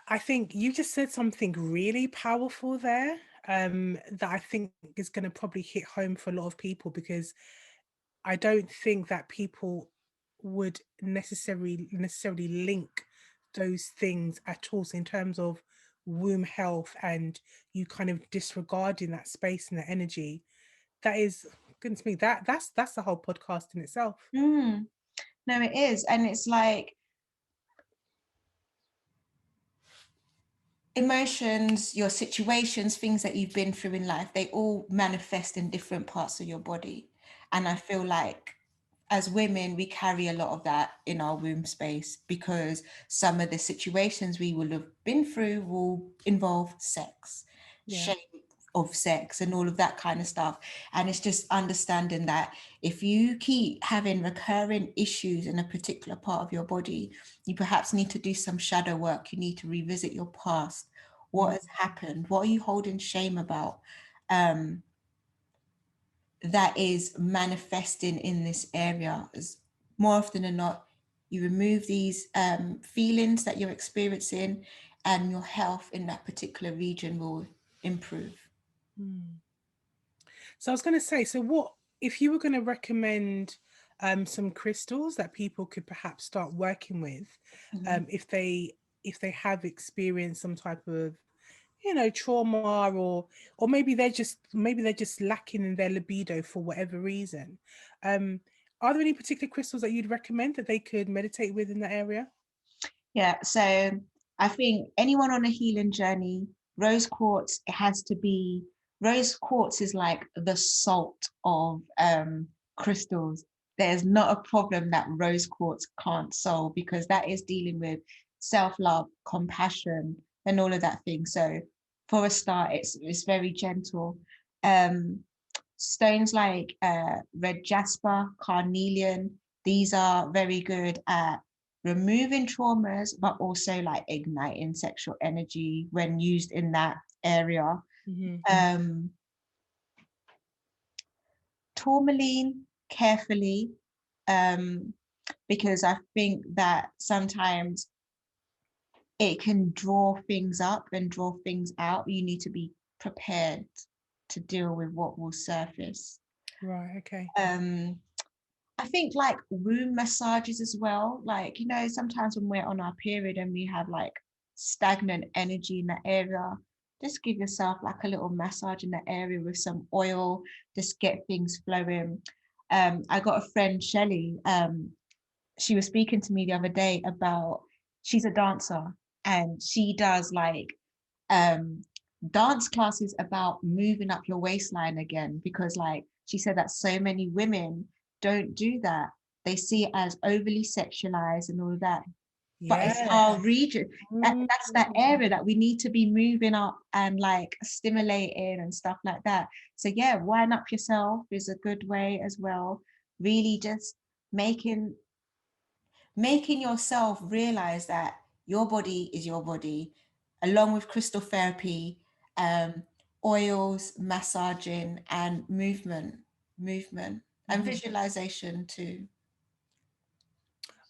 [SPEAKER 2] I think you just said something really powerful there, that I think is going to probably hit home for a lot of people, because I don't think that people would necessarily link those things at all. So in terms of womb health and you kind of disregarding that space and the energy, that is, goodness me, that's the whole podcast in itself.
[SPEAKER 1] No, it is. And it's like emotions, your situations, things that you've been through in life, they all manifest in different parts of your body. And I feel like as women, we carry a lot of that in our womb space because some of the situations we will have been through will involve sex,
[SPEAKER 2] Yeah.
[SPEAKER 1] shame of sex, and all of that kind of stuff. And it's just understanding that if you keep having recurring issues in a particular part of your body, you perhaps need to do some shadow work. You need to revisit your past. What has happened? What are you holding shame about? That is manifesting in this area. As more often than not, you remove these feelings that you're experiencing and your health in that particular region will improve.
[SPEAKER 2] So I was going to say, so what if you were going to recommend some crystals that people could perhaps start working with,
[SPEAKER 1] Mhm.
[SPEAKER 2] if they have experienced some type of, you know, trauma, or maybe they're just lacking in their libido for whatever reason. Are there any particular crystals that you'd recommend that they could meditate with in that area?
[SPEAKER 1] Yeah, so I think anyone on a healing journey, rose quartz, it has to be, rose quartz is like the salt of crystals. There's not a problem that rose quartz can't solve because that is dealing with self-love, compassion, and all of that thing. So for a start, it's very gentle. Um, Stones like red jasper, carnelian, these are very good at removing traumas, but also like igniting sexual energy when used in that area.
[SPEAKER 2] Mm-hmm.
[SPEAKER 1] Um, Tourmaline carefully, um, because I think that sometimes it can draw things up and draw things out. You need to be prepared to deal with what will surface.
[SPEAKER 2] Right. Okay.
[SPEAKER 1] Um, I think like womb massages as well. Like, you know, sometimes when we're on our period and we have like stagnant energy in that area, just give yourself like a little massage in that area with some oil, just get things flowing. I got a friend, Shelley, she was speaking to me the other day about, she's a dancer and she does like um dance classes about moving up your waistline again, because like she said that so many women don't do that. They see it as overly sexualized and all of that, but it's
[SPEAKER 2] Yeah.
[SPEAKER 1] our region. That's that
[SPEAKER 2] Mm.
[SPEAKER 1] area that we need to be moving up and like stimulating and stuff like that. So yeah, wind up yourself is a good way as well. Really just making making yourself realize that your body is your body, along with crystal therapy, um, oils, massaging, and movement, and
[SPEAKER 2] Mhm.
[SPEAKER 1] visualization too.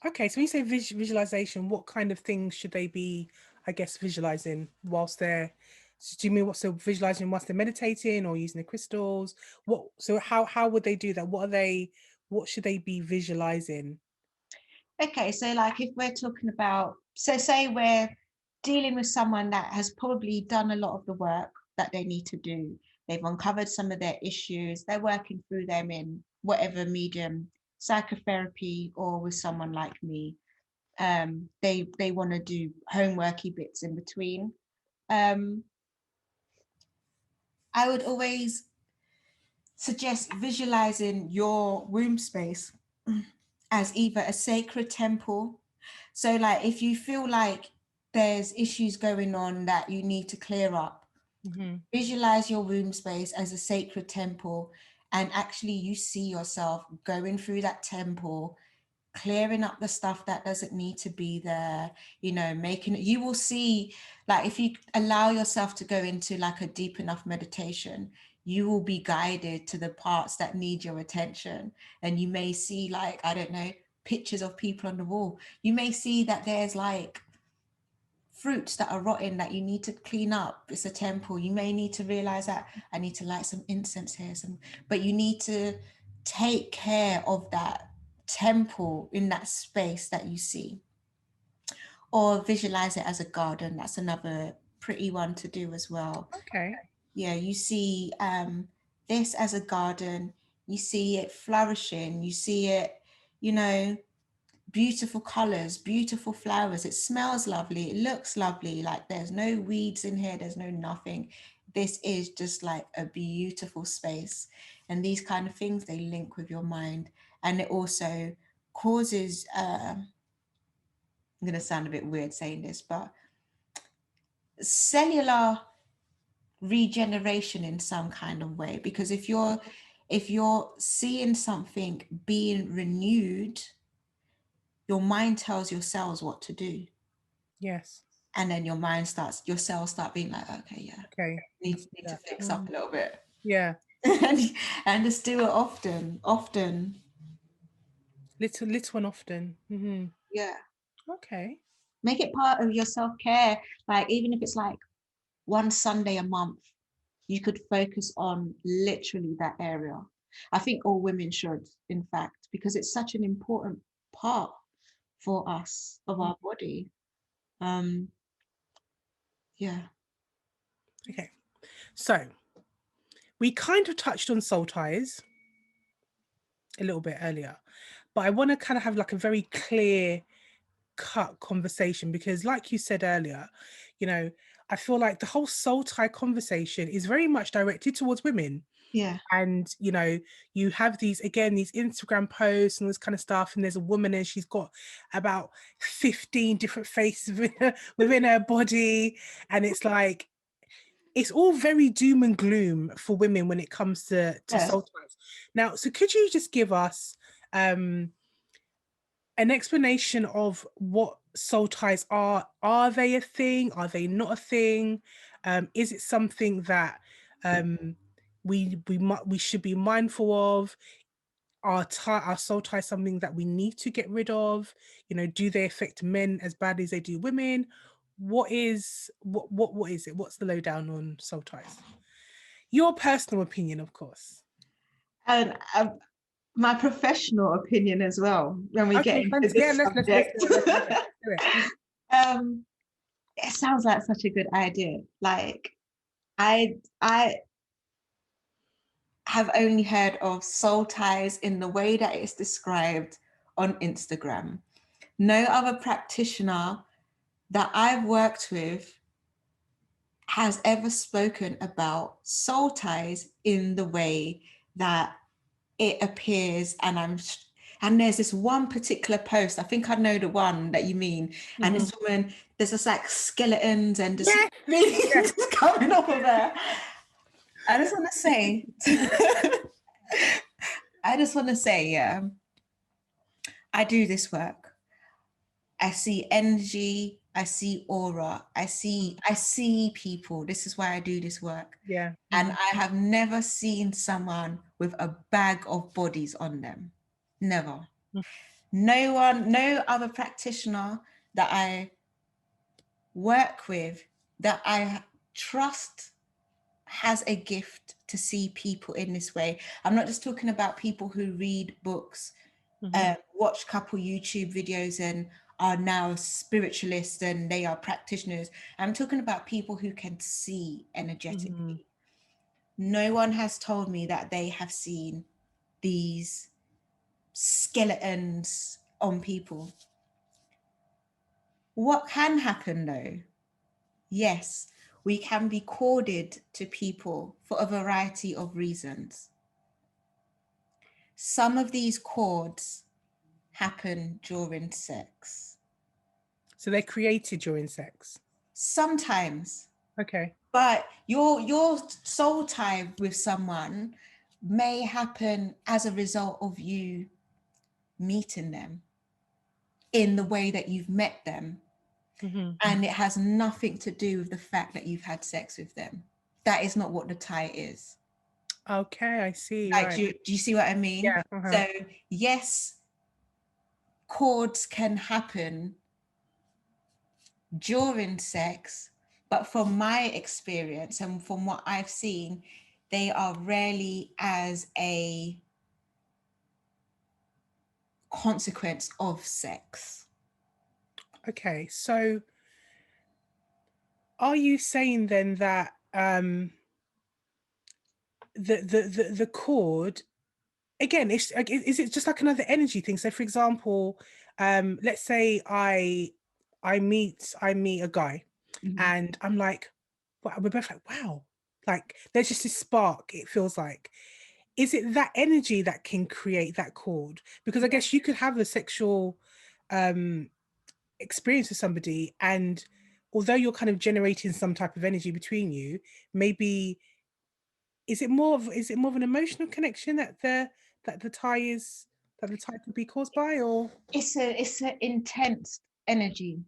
[SPEAKER 2] Okay, so when you say visualization, what kind of things should they be, I guess, visualizing whilst they're, so do you mean what, so visualizing whilst they're meditating or using the crystals? What, so how would they do that? What are they, what should they be visualizing?
[SPEAKER 1] Okay, so like if we're talking about, so say we're dealing with someone that has probably done a lot of the work that they need to do. They've uncovered some of their issues. They're working through them in whatever medium, psychotherapy or with someone like me. They want to do homeworky bits in between. Um, I would always suggest visualizing your womb space as either a sacred temple. So, like, if you feel like there's issues going on that you need to clear up,
[SPEAKER 2] Mhm.
[SPEAKER 1] visualize your womb space as a sacred temple. And actually, you see yourself going through that temple, clearing up the stuff that doesn't need to be there, making it, you will see, like if you allow yourself to go into like a deep enough meditation, you will be guided to the parts that need your attention. And you may see, like, I don't know, pictures of people on the wall. You may see that there's like fruits that are rotten that you need to clean up. It's a temple. You may need to realize that I need to light some incense here, but you need to take care of that temple in that space that you see. Or visualize it as a garden. That's another pretty one to do as well.
[SPEAKER 2] Okay.
[SPEAKER 1] Yeah, you see this as a garden, you see it flourishing, you see it, you know, beautiful colors, beautiful flowers. It smells lovely. It looks lovely. Like there's no weeds in here. There's no nothing. This is just like a beautiful space. And these kind of things, they link with your mind. And it also causes, I'm going to sound a bit weird saying this, but cellular regeneration in some kind of way. Because if you're seeing something being renewed, your mind tells your cells what to do.
[SPEAKER 2] Yes.
[SPEAKER 1] And then your cells start being like, okay, yeah,
[SPEAKER 2] Okay. I
[SPEAKER 1] need,
[SPEAKER 2] see
[SPEAKER 1] need to
[SPEAKER 2] that.
[SPEAKER 1] fix up a little bit.
[SPEAKER 2] Yeah.
[SPEAKER 1] and just do it often.
[SPEAKER 2] Little and often.
[SPEAKER 1] Yeah.
[SPEAKER 2] Okay.
[SPEAKER 1] Make it part of your self-care. Like even if it's like one Sunday a month, you could focus on literally that area. I think all women should, in fact, because it's such an important part for us of
[SPEAKER 2] Mm.
[SPEAKER 1] our body. Um, yeah.
[SPEAKER 2] Okay. So we kind of touched on soul ties a little bit earlier, but I want to kind of have like a very clear cut conversation because, like you said earlier, you know, I feel like the whole soul tie conversation is very much directed towards women.
[SPEAKER 1] Yeah.
[SPEAKER 2] And you have these Instagram posts and all this kind of stuff, and there's a woman and she's got about 15 different faces within her body, and it's like it's all very doom and gloom for women when it comes to
[SPEAKER 1] Yeah.
[SPEAKER 2] soul ties. Now, so could you just give us an explanation of what soul ties are? Are they a thing? Are they not a thing? Is it something that we should be mindful of? Are soul ties something that we need to get rid of? Do they affect men as badly as they do women? What is it? What's the lowdown on soul ties? Your personal opinion, of course.
[SPEAKER 1] And my professional opinion as well when we get
[SPEAKER 2] Okay,
[SPEAKER 1] into
[SPEAKER 2] yeah,
[SPEAKER 1] this
[SPEAKER 2] let's do
[SPEAKER 1] subject.
[SPEAKER 2] it. Let's do it.
[SPEAKER 1] um, it sounds like such a good idea. Like, I have only heard of soul ties in the way that it's described on Instagram. No other practitioner that I've worked with has ever spoken about soul ties in the way that it appears. And there's this one particular post, I think I know the one that you mean, and
[SPEAKER 2] Mhm.
[SPEAKER 1] this woman, there's just like skeletons and just
[SPEAKER 2] Yeah,
[SPEAKER 1] really
[SPEAKER 2] yeah.
[SPEAKER 1] just coming off of her. I just want to say, yeah, I do this work. I see energy, I see aura, I see people. This is why I do this work.
[SPEAKER 2] Yeah.
[SPEAKER 1] And
[SPEAKER 2] Mhm.
[SPEAKER 1] I have never seen someone with a bag of bodies on them. Never. No one, no other practitioner that I work with that I trust has a gift to see people in this way. I'm not just talking about people who read books,
[SPEAKER 2] Mhm.
[SPEAKER 1] watch couple YouTube videos and are now spiritualists and they are practitioners. I'm talking about people who can see
[SPEAKER 2] Mhm.
[SPEAKER 1] energetically. No one has told me that they have seen these skeletons on people. What can happen though? Yes, we can be corded to people for a variety of reasons. Some of these cords happen during sex.
[SPEAKER 2] So they're created during sex.
[SPEAKER 1] Sometimes,
[SPEAKER 2] Okay.
[SPEAKER 1] but your soul tie with someone may happen as a result of you meeting them in the way that you've met them,
[SPEAKER 2] Mhm.
[SPEAKER 1] and it has nothing to do with the fact that you've had sex with them. That is not what the tie is.
[SPEAKER 2] Okay, I see.
[SPEAKER 1] Like,
[SPEAKER 2] Right.
[SPEAKER 1] do you see what I mean?
[SPEAKER 2] Yeah. Uh-huh.
[SPEAKER 1] So yes, cords can happen during sex, but from my experience and from what I've seen, they are rarely as a consequence of sex.
[SPEAKER 2] Okay. So are you saying then that the cord again, is it just like another energy thing? So for example, let's say I meet a guy
[SPEAKER 1] Mhm.
[SPEAKER 2] and I'm like, we're both like, wow, like there's just this spark, it feels like. Is it that energy that can create that chord? Because I guess you could have a sexual um experience with somebody, and although you're kind of generating some type of energy between you, maybe is it more of an emotional connection that the tie is that the tie could be caused by, or
[SPEAKER 1] It's a intense energy.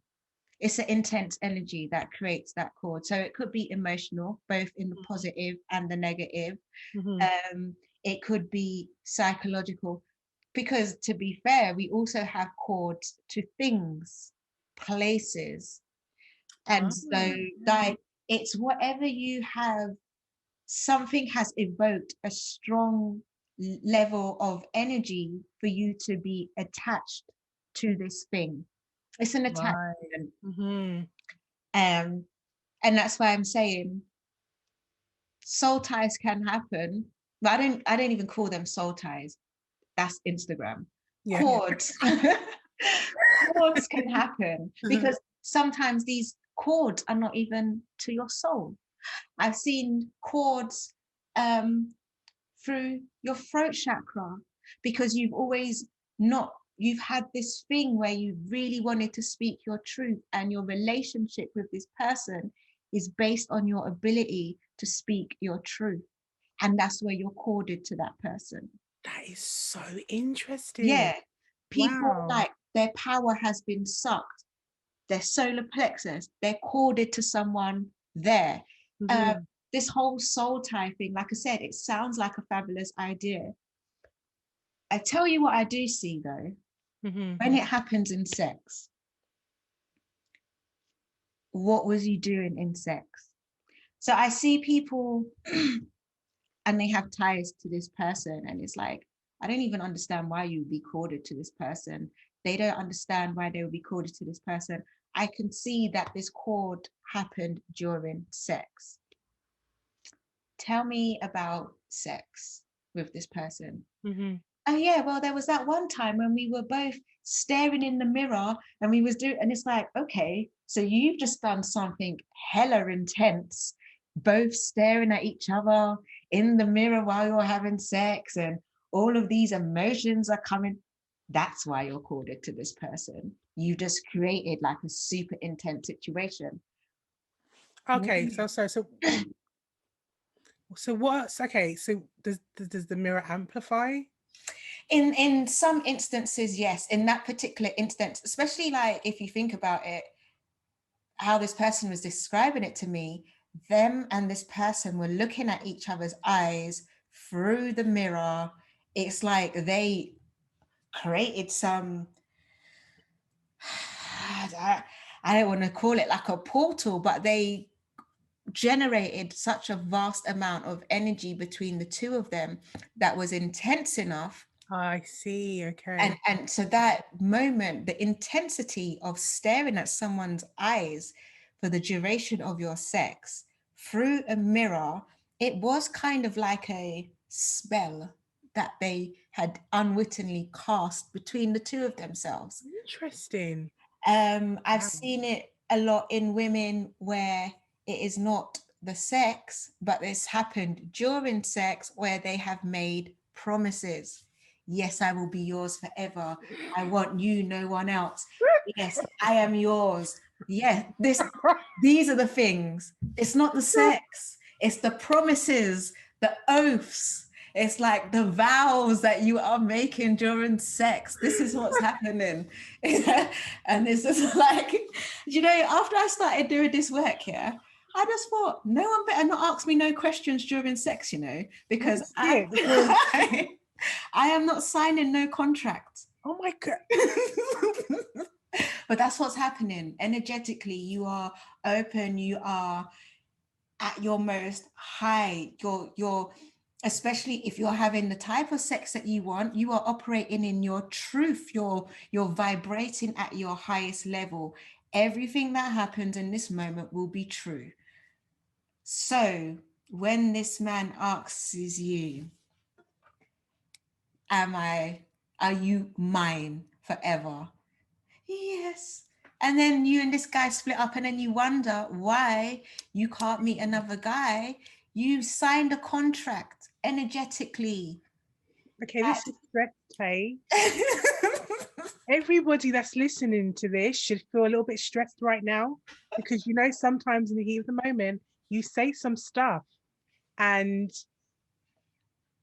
[SPEAKER 1] It's an intense energy that creates that cord. So it could be emotional, both in the positive and the negative.
[SPEAKER 2] Mhm.
[SPEAKER 1] Um, it could be psychological, because to be fair, we also have cords to things, places. And
[SPEAKER 2] Ah,
[SPEAKER 1] so, like, it's whatever you have, something has evoked a strong level of energy for you to be attached to this thing. It's an
[SPEAKER 2] right.
[SPEAKER 1] attachment.
[SPEAKER 2] Hmm.
[SPEAKER 1] Um, and that's why I'm saying soul ties can happen. But I don't even call them soul ties. That's Instagram.
[SPEAKER 2] Yeah.
[SPEAKER 1] Cords. Cords can happen because sometimes these cords are not even to your soul. I've seen cords um, through your throat chakra because you've had this thing where you really wanted to speak your truth, and your relationship with this person is based on your ability to speak your truth. And that's where you're corded to that person.
[SPEAKER 2] That is so interesting.
[SPEAKER 1] Yeah. People,
[SPEAKER 2] Wow.
[SPEAKER 1] like, their power has been sucked, their solar plexus, they're corded to someone there. Uh,
[SPEAKER 2] Hmm.
[SPEAKER 1] this whole soul tie thing, like I said, it sounds like a fabulous idea. I tell you what I do see though,
[SPEAKER 2] Hmm.
[SPEAKER 1] when it happens in sex, what was you doing in sex? So I see people and they have ties to this person, and it's like, I don't even understand why you would be corded to this person. They don't understand why they would be corded to this person. I can see that this cord happened during sex. tell me about sex with this person.
[SPEAKER 2] Mm-hmm.
[SPEAKER 1] Oh yeah, well, there was that one time when we were both staring in the mirror and we was doing, and it's like, okay, so you've just done something hella intense, both staring at each other in the mirror while you're having sex, and all of these emotions are coming. That's why you're called it to this person. You just created like a super intense situation.
[SPEAKER 2] Okay, so what's okay? So does the mirror amplify?
[SPEAKER 1] In some instances, yes. In that particular instance, especially like if you think about it, how this person was describing it to me, them and this person were looking at each other's eyes through the mirror. It's like they created some, I don't want to call it like a portal, but they generated such a vast amount of energy between the two of them that was intense enough.
[SPEAKER 2] I see.
[SPEAKER 1] and
[SPEAKER 2] Okay.
[SPEAKER 1] and so that moment, the intensity of staring at someone's eyes for the duration of your sex through a mirror, it was kind of like a spell that they had unwittingly cast between the two of themselves.
[SPEAKER 2] Interesting.
[SPEAKER 1] I've
[SPEAKER 2] Wow.
[SPEAKER 1] seen it a lot in women where it is not the sex, but it's happened during sex where they have made promises. Yes, I will be yours forever. I want you, no one else. Yes, I am yours. Yeah, these are the things. It's not the sex, it's the promises, the oaths. It's like the vows that you are making during sex. This is what's happening. And it's just like, after I started doing this work here, I just thought, no one better not ask me no questions during sex, because
[SPEAKER 2] That's it. Because
[SPEAKER 1] I am not signing no contract.
[SPEAKER 2] oh my god.
[SPEAKER 1] But that's what's happening. Energetically, you are open, you are at your most high, you're especially if you're having the type of sex that you want, you are operating in your truth, you're vibrating at your highest level. Everything that happens in this moment will be true. So when this man asks you, are you mine forever? Yes. And then you and this guy split up, and then you wonder why you can't meet another guy. You signed a contract energetically.
[SPEAKER 2] Okay, this is stress pay. Everybody that's listening to this should feel a little bit stressed right now because sometimes in the heat of the moment you say some stuff and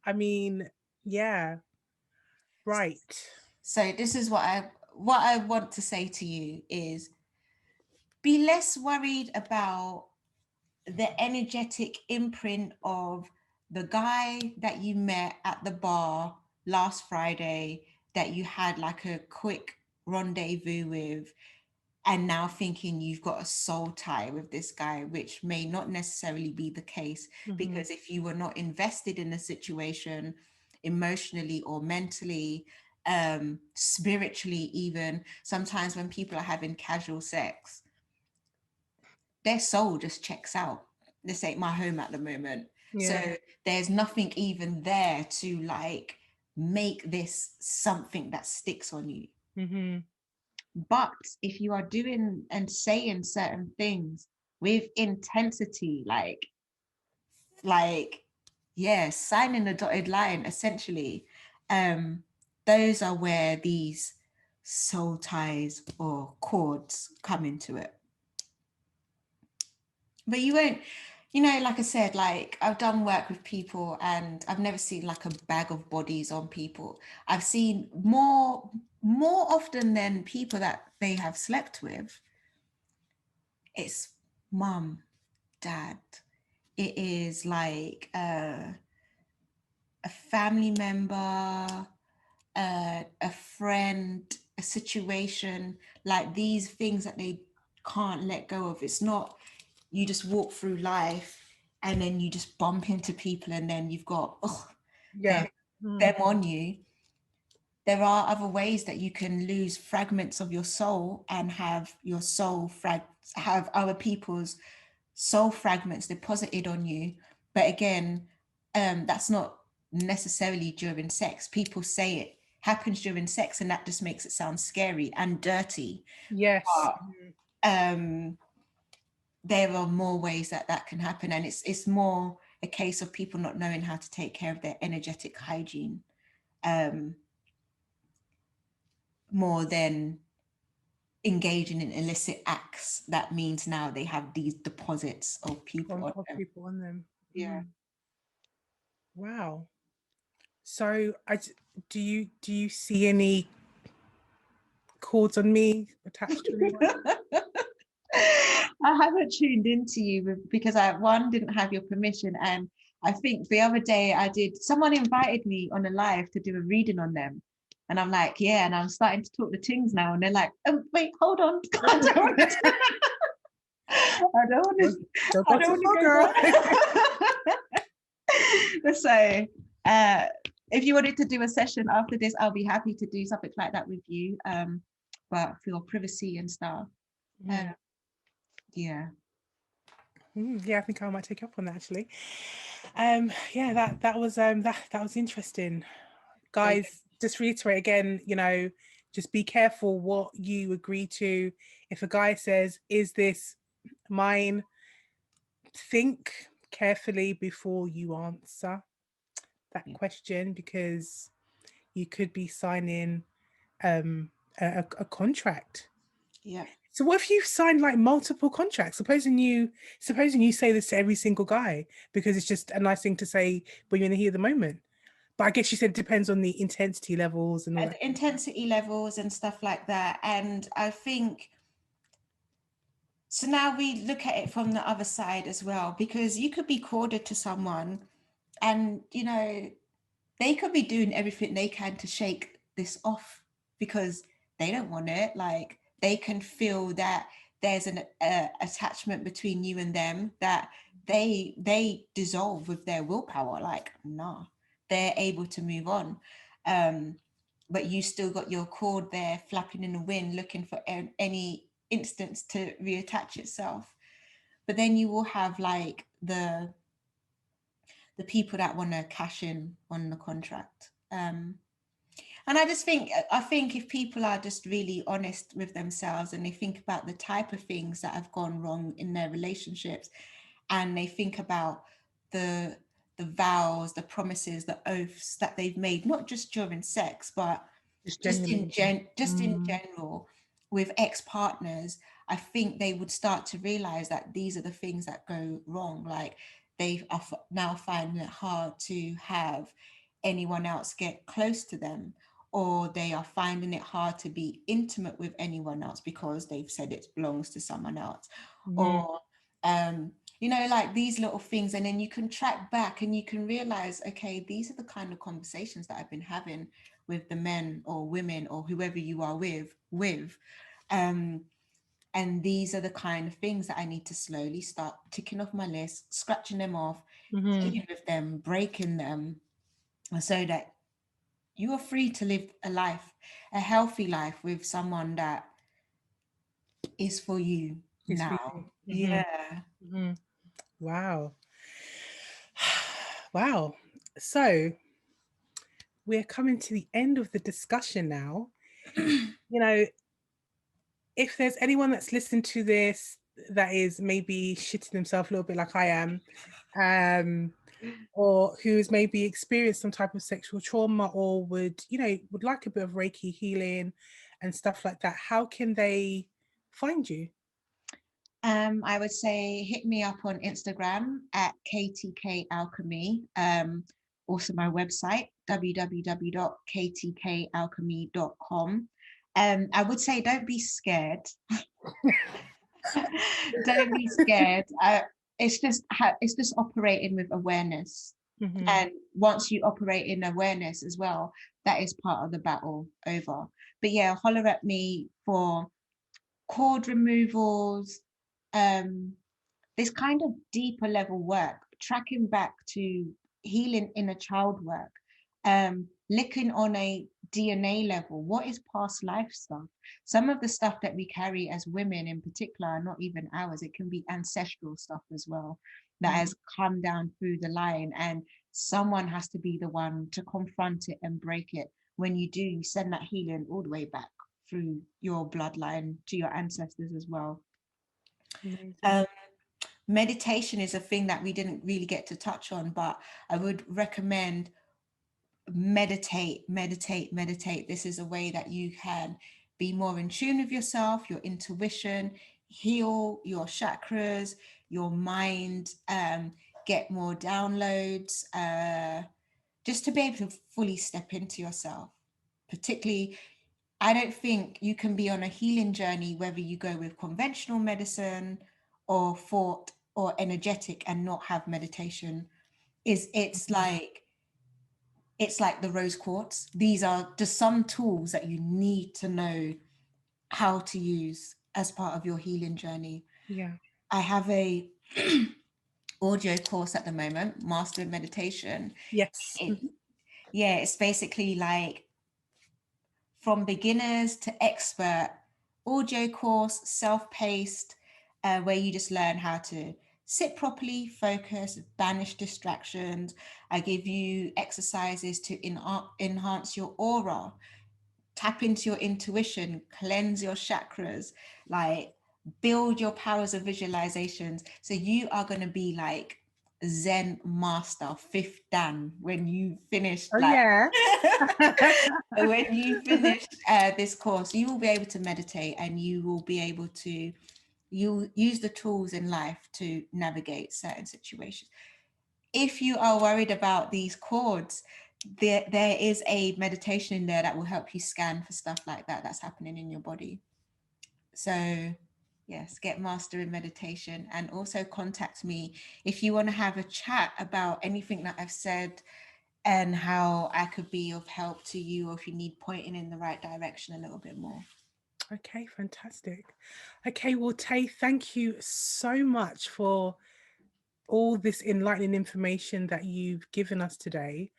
[SPEAKER 2] I mean, yeah, right.
[SPEAKER 1] So this is what I want to say to you is be less worried about the energetic imprint of the guy that you met at the bar last Friday that you had like a quick rendezvous with, and now thinking you've got a soul tie with this guy, which may not necessarily be the case,
[SPEAKER 2] Mm-hmm.
[SPEAKER 1] because if you were not invested in the situation emotionally or mentally, spiritually, even sometimes when people are having casual sex, their soul just checks out. This ain't my home at the moment.
[SPEAKER 2] Yeah.
[SPEAKER 1] So there's nothing even there to like make this something that sticks on you.
[SPEAKER 2] Mm-hmm.
[SPEAKER 1] But if you are doing and saying certain things with intensity, like yeah, signing the dotted line essentially, um, those are where these soul ties or cords come into it. But you won't, like I said, like I've done work with people and I've never seen like a bag of bodies on people. I've seen more often than people that they have slept with, it's mum, dad. It is like a family member, a friend, a situation, like these things that they can't let go of. It's not you just walk through life and then you just bump into people and then you've got
[SPEAKER 2] Yeah.
[SPEAKER 1] them, them on you. There are other ways that you can lose fragments of your soul and have your have other people's soul fragments deposited on you, But again, that's not necessarily during sex. People say it happens during sex, and that just makes it sound scary and dirty.
[SPEAKER 2] Yes.
[SPEAKER 1] But there are more ways that that can happen, and it's more a case of people not knowing how to take care of their energetic hygiene, more than engaging in illicit acts. That means now they have these deposits of people on them.
[SPEAKER 2] People on them.
[SPEAKER 1] Yeah.
[SPEAKER 2] Wow. So do you see any cords on me attached to anyone?
[SPEAKER 1] I haven't tuned into you because I didn't have your permission, and I think the other day someone invited me on a live to do a reading on them, and I'm like, yeah, and I'm starting to talk the things now, and they're like, oh wait, hold on, I don't want to
[SPEAKER 2] Don't go too far, girl.
[SPEAKER 1] So if you wanted to do a session after this, I'll be happy to do something like that with you, but for your privacy and stuff. Yeah.
[SPEAKER 2] Yeah, I think I might take you up on that actually. Yeah, that was interesting. Guys, just reiterate again, just be careful what you agree to. If a guy says, is this mine? Think carefully before you answer that question, because you could be signing a contract.
[SPEAKER 1] Yeah.
[SPEAKER 2] So what if you signed like multiple contracts? Supposing you say this to every single guy because it's just a nice thing to say when you're in the heat of the moment. But I guess you said it depends on the intensity levels and all that.
[SPEAKER 1] Intensity levels and stuff like that. And I think, so now we look at it from the other side as well, because you could be courted to someone and, they could be doing everything they can to shake this off because they don't want it. Like, they can feel that there's an attachment between you and them that they dissolve with their willpower. Like, nah, they're able to move on. But you still got your cord there flapping in the wind, looking for any instance to reattach itself. But then you will have like the people that want to cash in on the contract. And I think if people are just really honest with themselves and they think about the type of things that have gone wrong in their relationships, and they think about the vows, the promises, the oaths that they've made, not just during sex, but just in general with ex-partners, I think they would start to realize that these are the things that go wrong. Like, they are now finding it hard to have anyone else get close to them, or they are finding it hard to be intimate with anyone else because they've said it belongs to someone else. Or like these little things. And then you can track back and you can realize, okay, these are the kind of conversations that I've been having with the men or women or whoever you are with. And these are the kind of things that I need to slowly start ticking off my list, scratching them off, dealing with them, breaking them, so that you are free to live a healthy life with someone that is for you now. Yeah.
[SPEAKER 2] Wow. Wow. So we're coming to the end of the discussion now. If there's anyone that's listened to this that is maybe shitting themselves a little bit like I am, or who's maybe experienced some type of sexual trauma, or would like a bit of Reiki healing and stuff like that, how can they find you?
[SPEAKER 1] I would say hit me up on Instagram at KTK Alchemy. Also my website, www.ktkalchemy.com. I would say don't be scared. Don't be scared. It's just operating with awareness. And once you operate in awareness as well, that is part of the battle over. But yeah, holler at me for cord removals, this kind of deeper level work, tracking back to healing inner child work, looking on a DNA level, what is past life stuff? Some of the stuff that we carry as women in particular are not even ours. It can be ancestral stuff as well that has come down through the line, and someone has to be the one to confront it and break it. When you do, you send that healing all the way back through your bloodline to your ancestors as well. Meditation is a thing that we didn't really get to touch on, but I would recommend meditate. This is a way that you can be more in tune with yourself, your intuition, heal your chakras, your mind, get more downloads, just to be able to fully step into yourself. Particularly, I don't think you can be on a healing journey whether you go with conventional medicine or thought or energetic and not have meditation. It's like the rose quartz. These are just some tools that you need to know how to use as part of your healing journey.
[SPEAKER 2] Yeah.
[SPEAKER 1] I have a audio course at the moment, Mastering Meditation.
[SPEAKER 2] Yes.
[SPEAKER 1] Yeah, it's basically like from beginners to expert audio course, self-paced, where you just learn how to sit properly, focus, banish distractions. I give you exercises to enhance your aura, tap into your intuition, cleanse your chakras, like build your powers of visualizations. So you are going to be like Zen master, fifth Dan, when you finish.
[SPEAKER 2] Oh,
[SPEAKER 1] like
[SPEAKER 2] yeah.
[SPEAKER 1] when you finish this course, you will be able to meditate, and you will be able to use the tools in life to navigate certain situations. If you are worried about these chords, there is a meditation in there that will help you scan for stuff like that that's happening in your body. So yes, get master in meditation, and also contact me if you want to have a chat about anything that I've said and how I could be of help to you, or if you need pointing in the right direction a little bit more.
[SPEAKER 2] Okay, fantastic. Okay, well, Tay, thank you so much for all this enlightening information that you've given us today.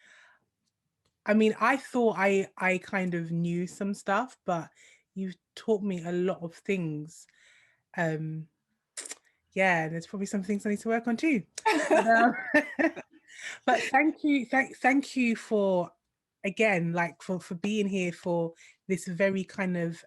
[SPEAKER 2] I mean, I thought I kind of knew some stuff, but you've taught me a lot of things. Yeah, there's probably some things I need to work on too. But thank you for, again, like for being here for this very kind of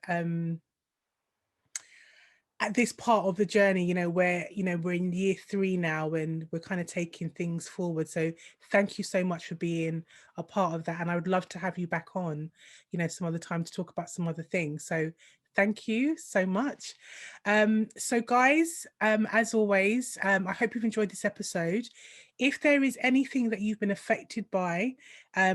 [SPEAKER 2] at this part of the journey, you know, where, you know, we're in year 3 now and we're kind of taking things forward. So thank you so much for being a part of that. And I would love to have you back on, you know, some other time to talk about some other things. So thank you so much. So guys, as always, I hope you've enjoyed this episode. If there is anything that you've been affected by,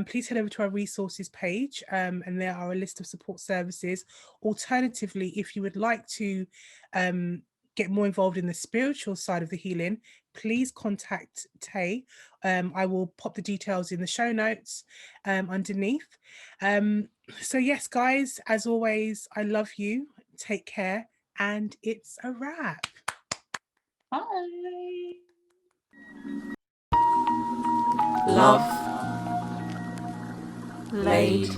[SPEAKER 2] please head over to our resources page, and there are a list of support services. Alternatively, if you would like to get more involved in the spiritual side of the healing, please contact Tay. I will pop the details in the show notes underneath. So yes, guys, as always, I love you. Take care, and it's a wrap.
[SPEAKER 1] Bye.
[SPEAKER 3] Love laid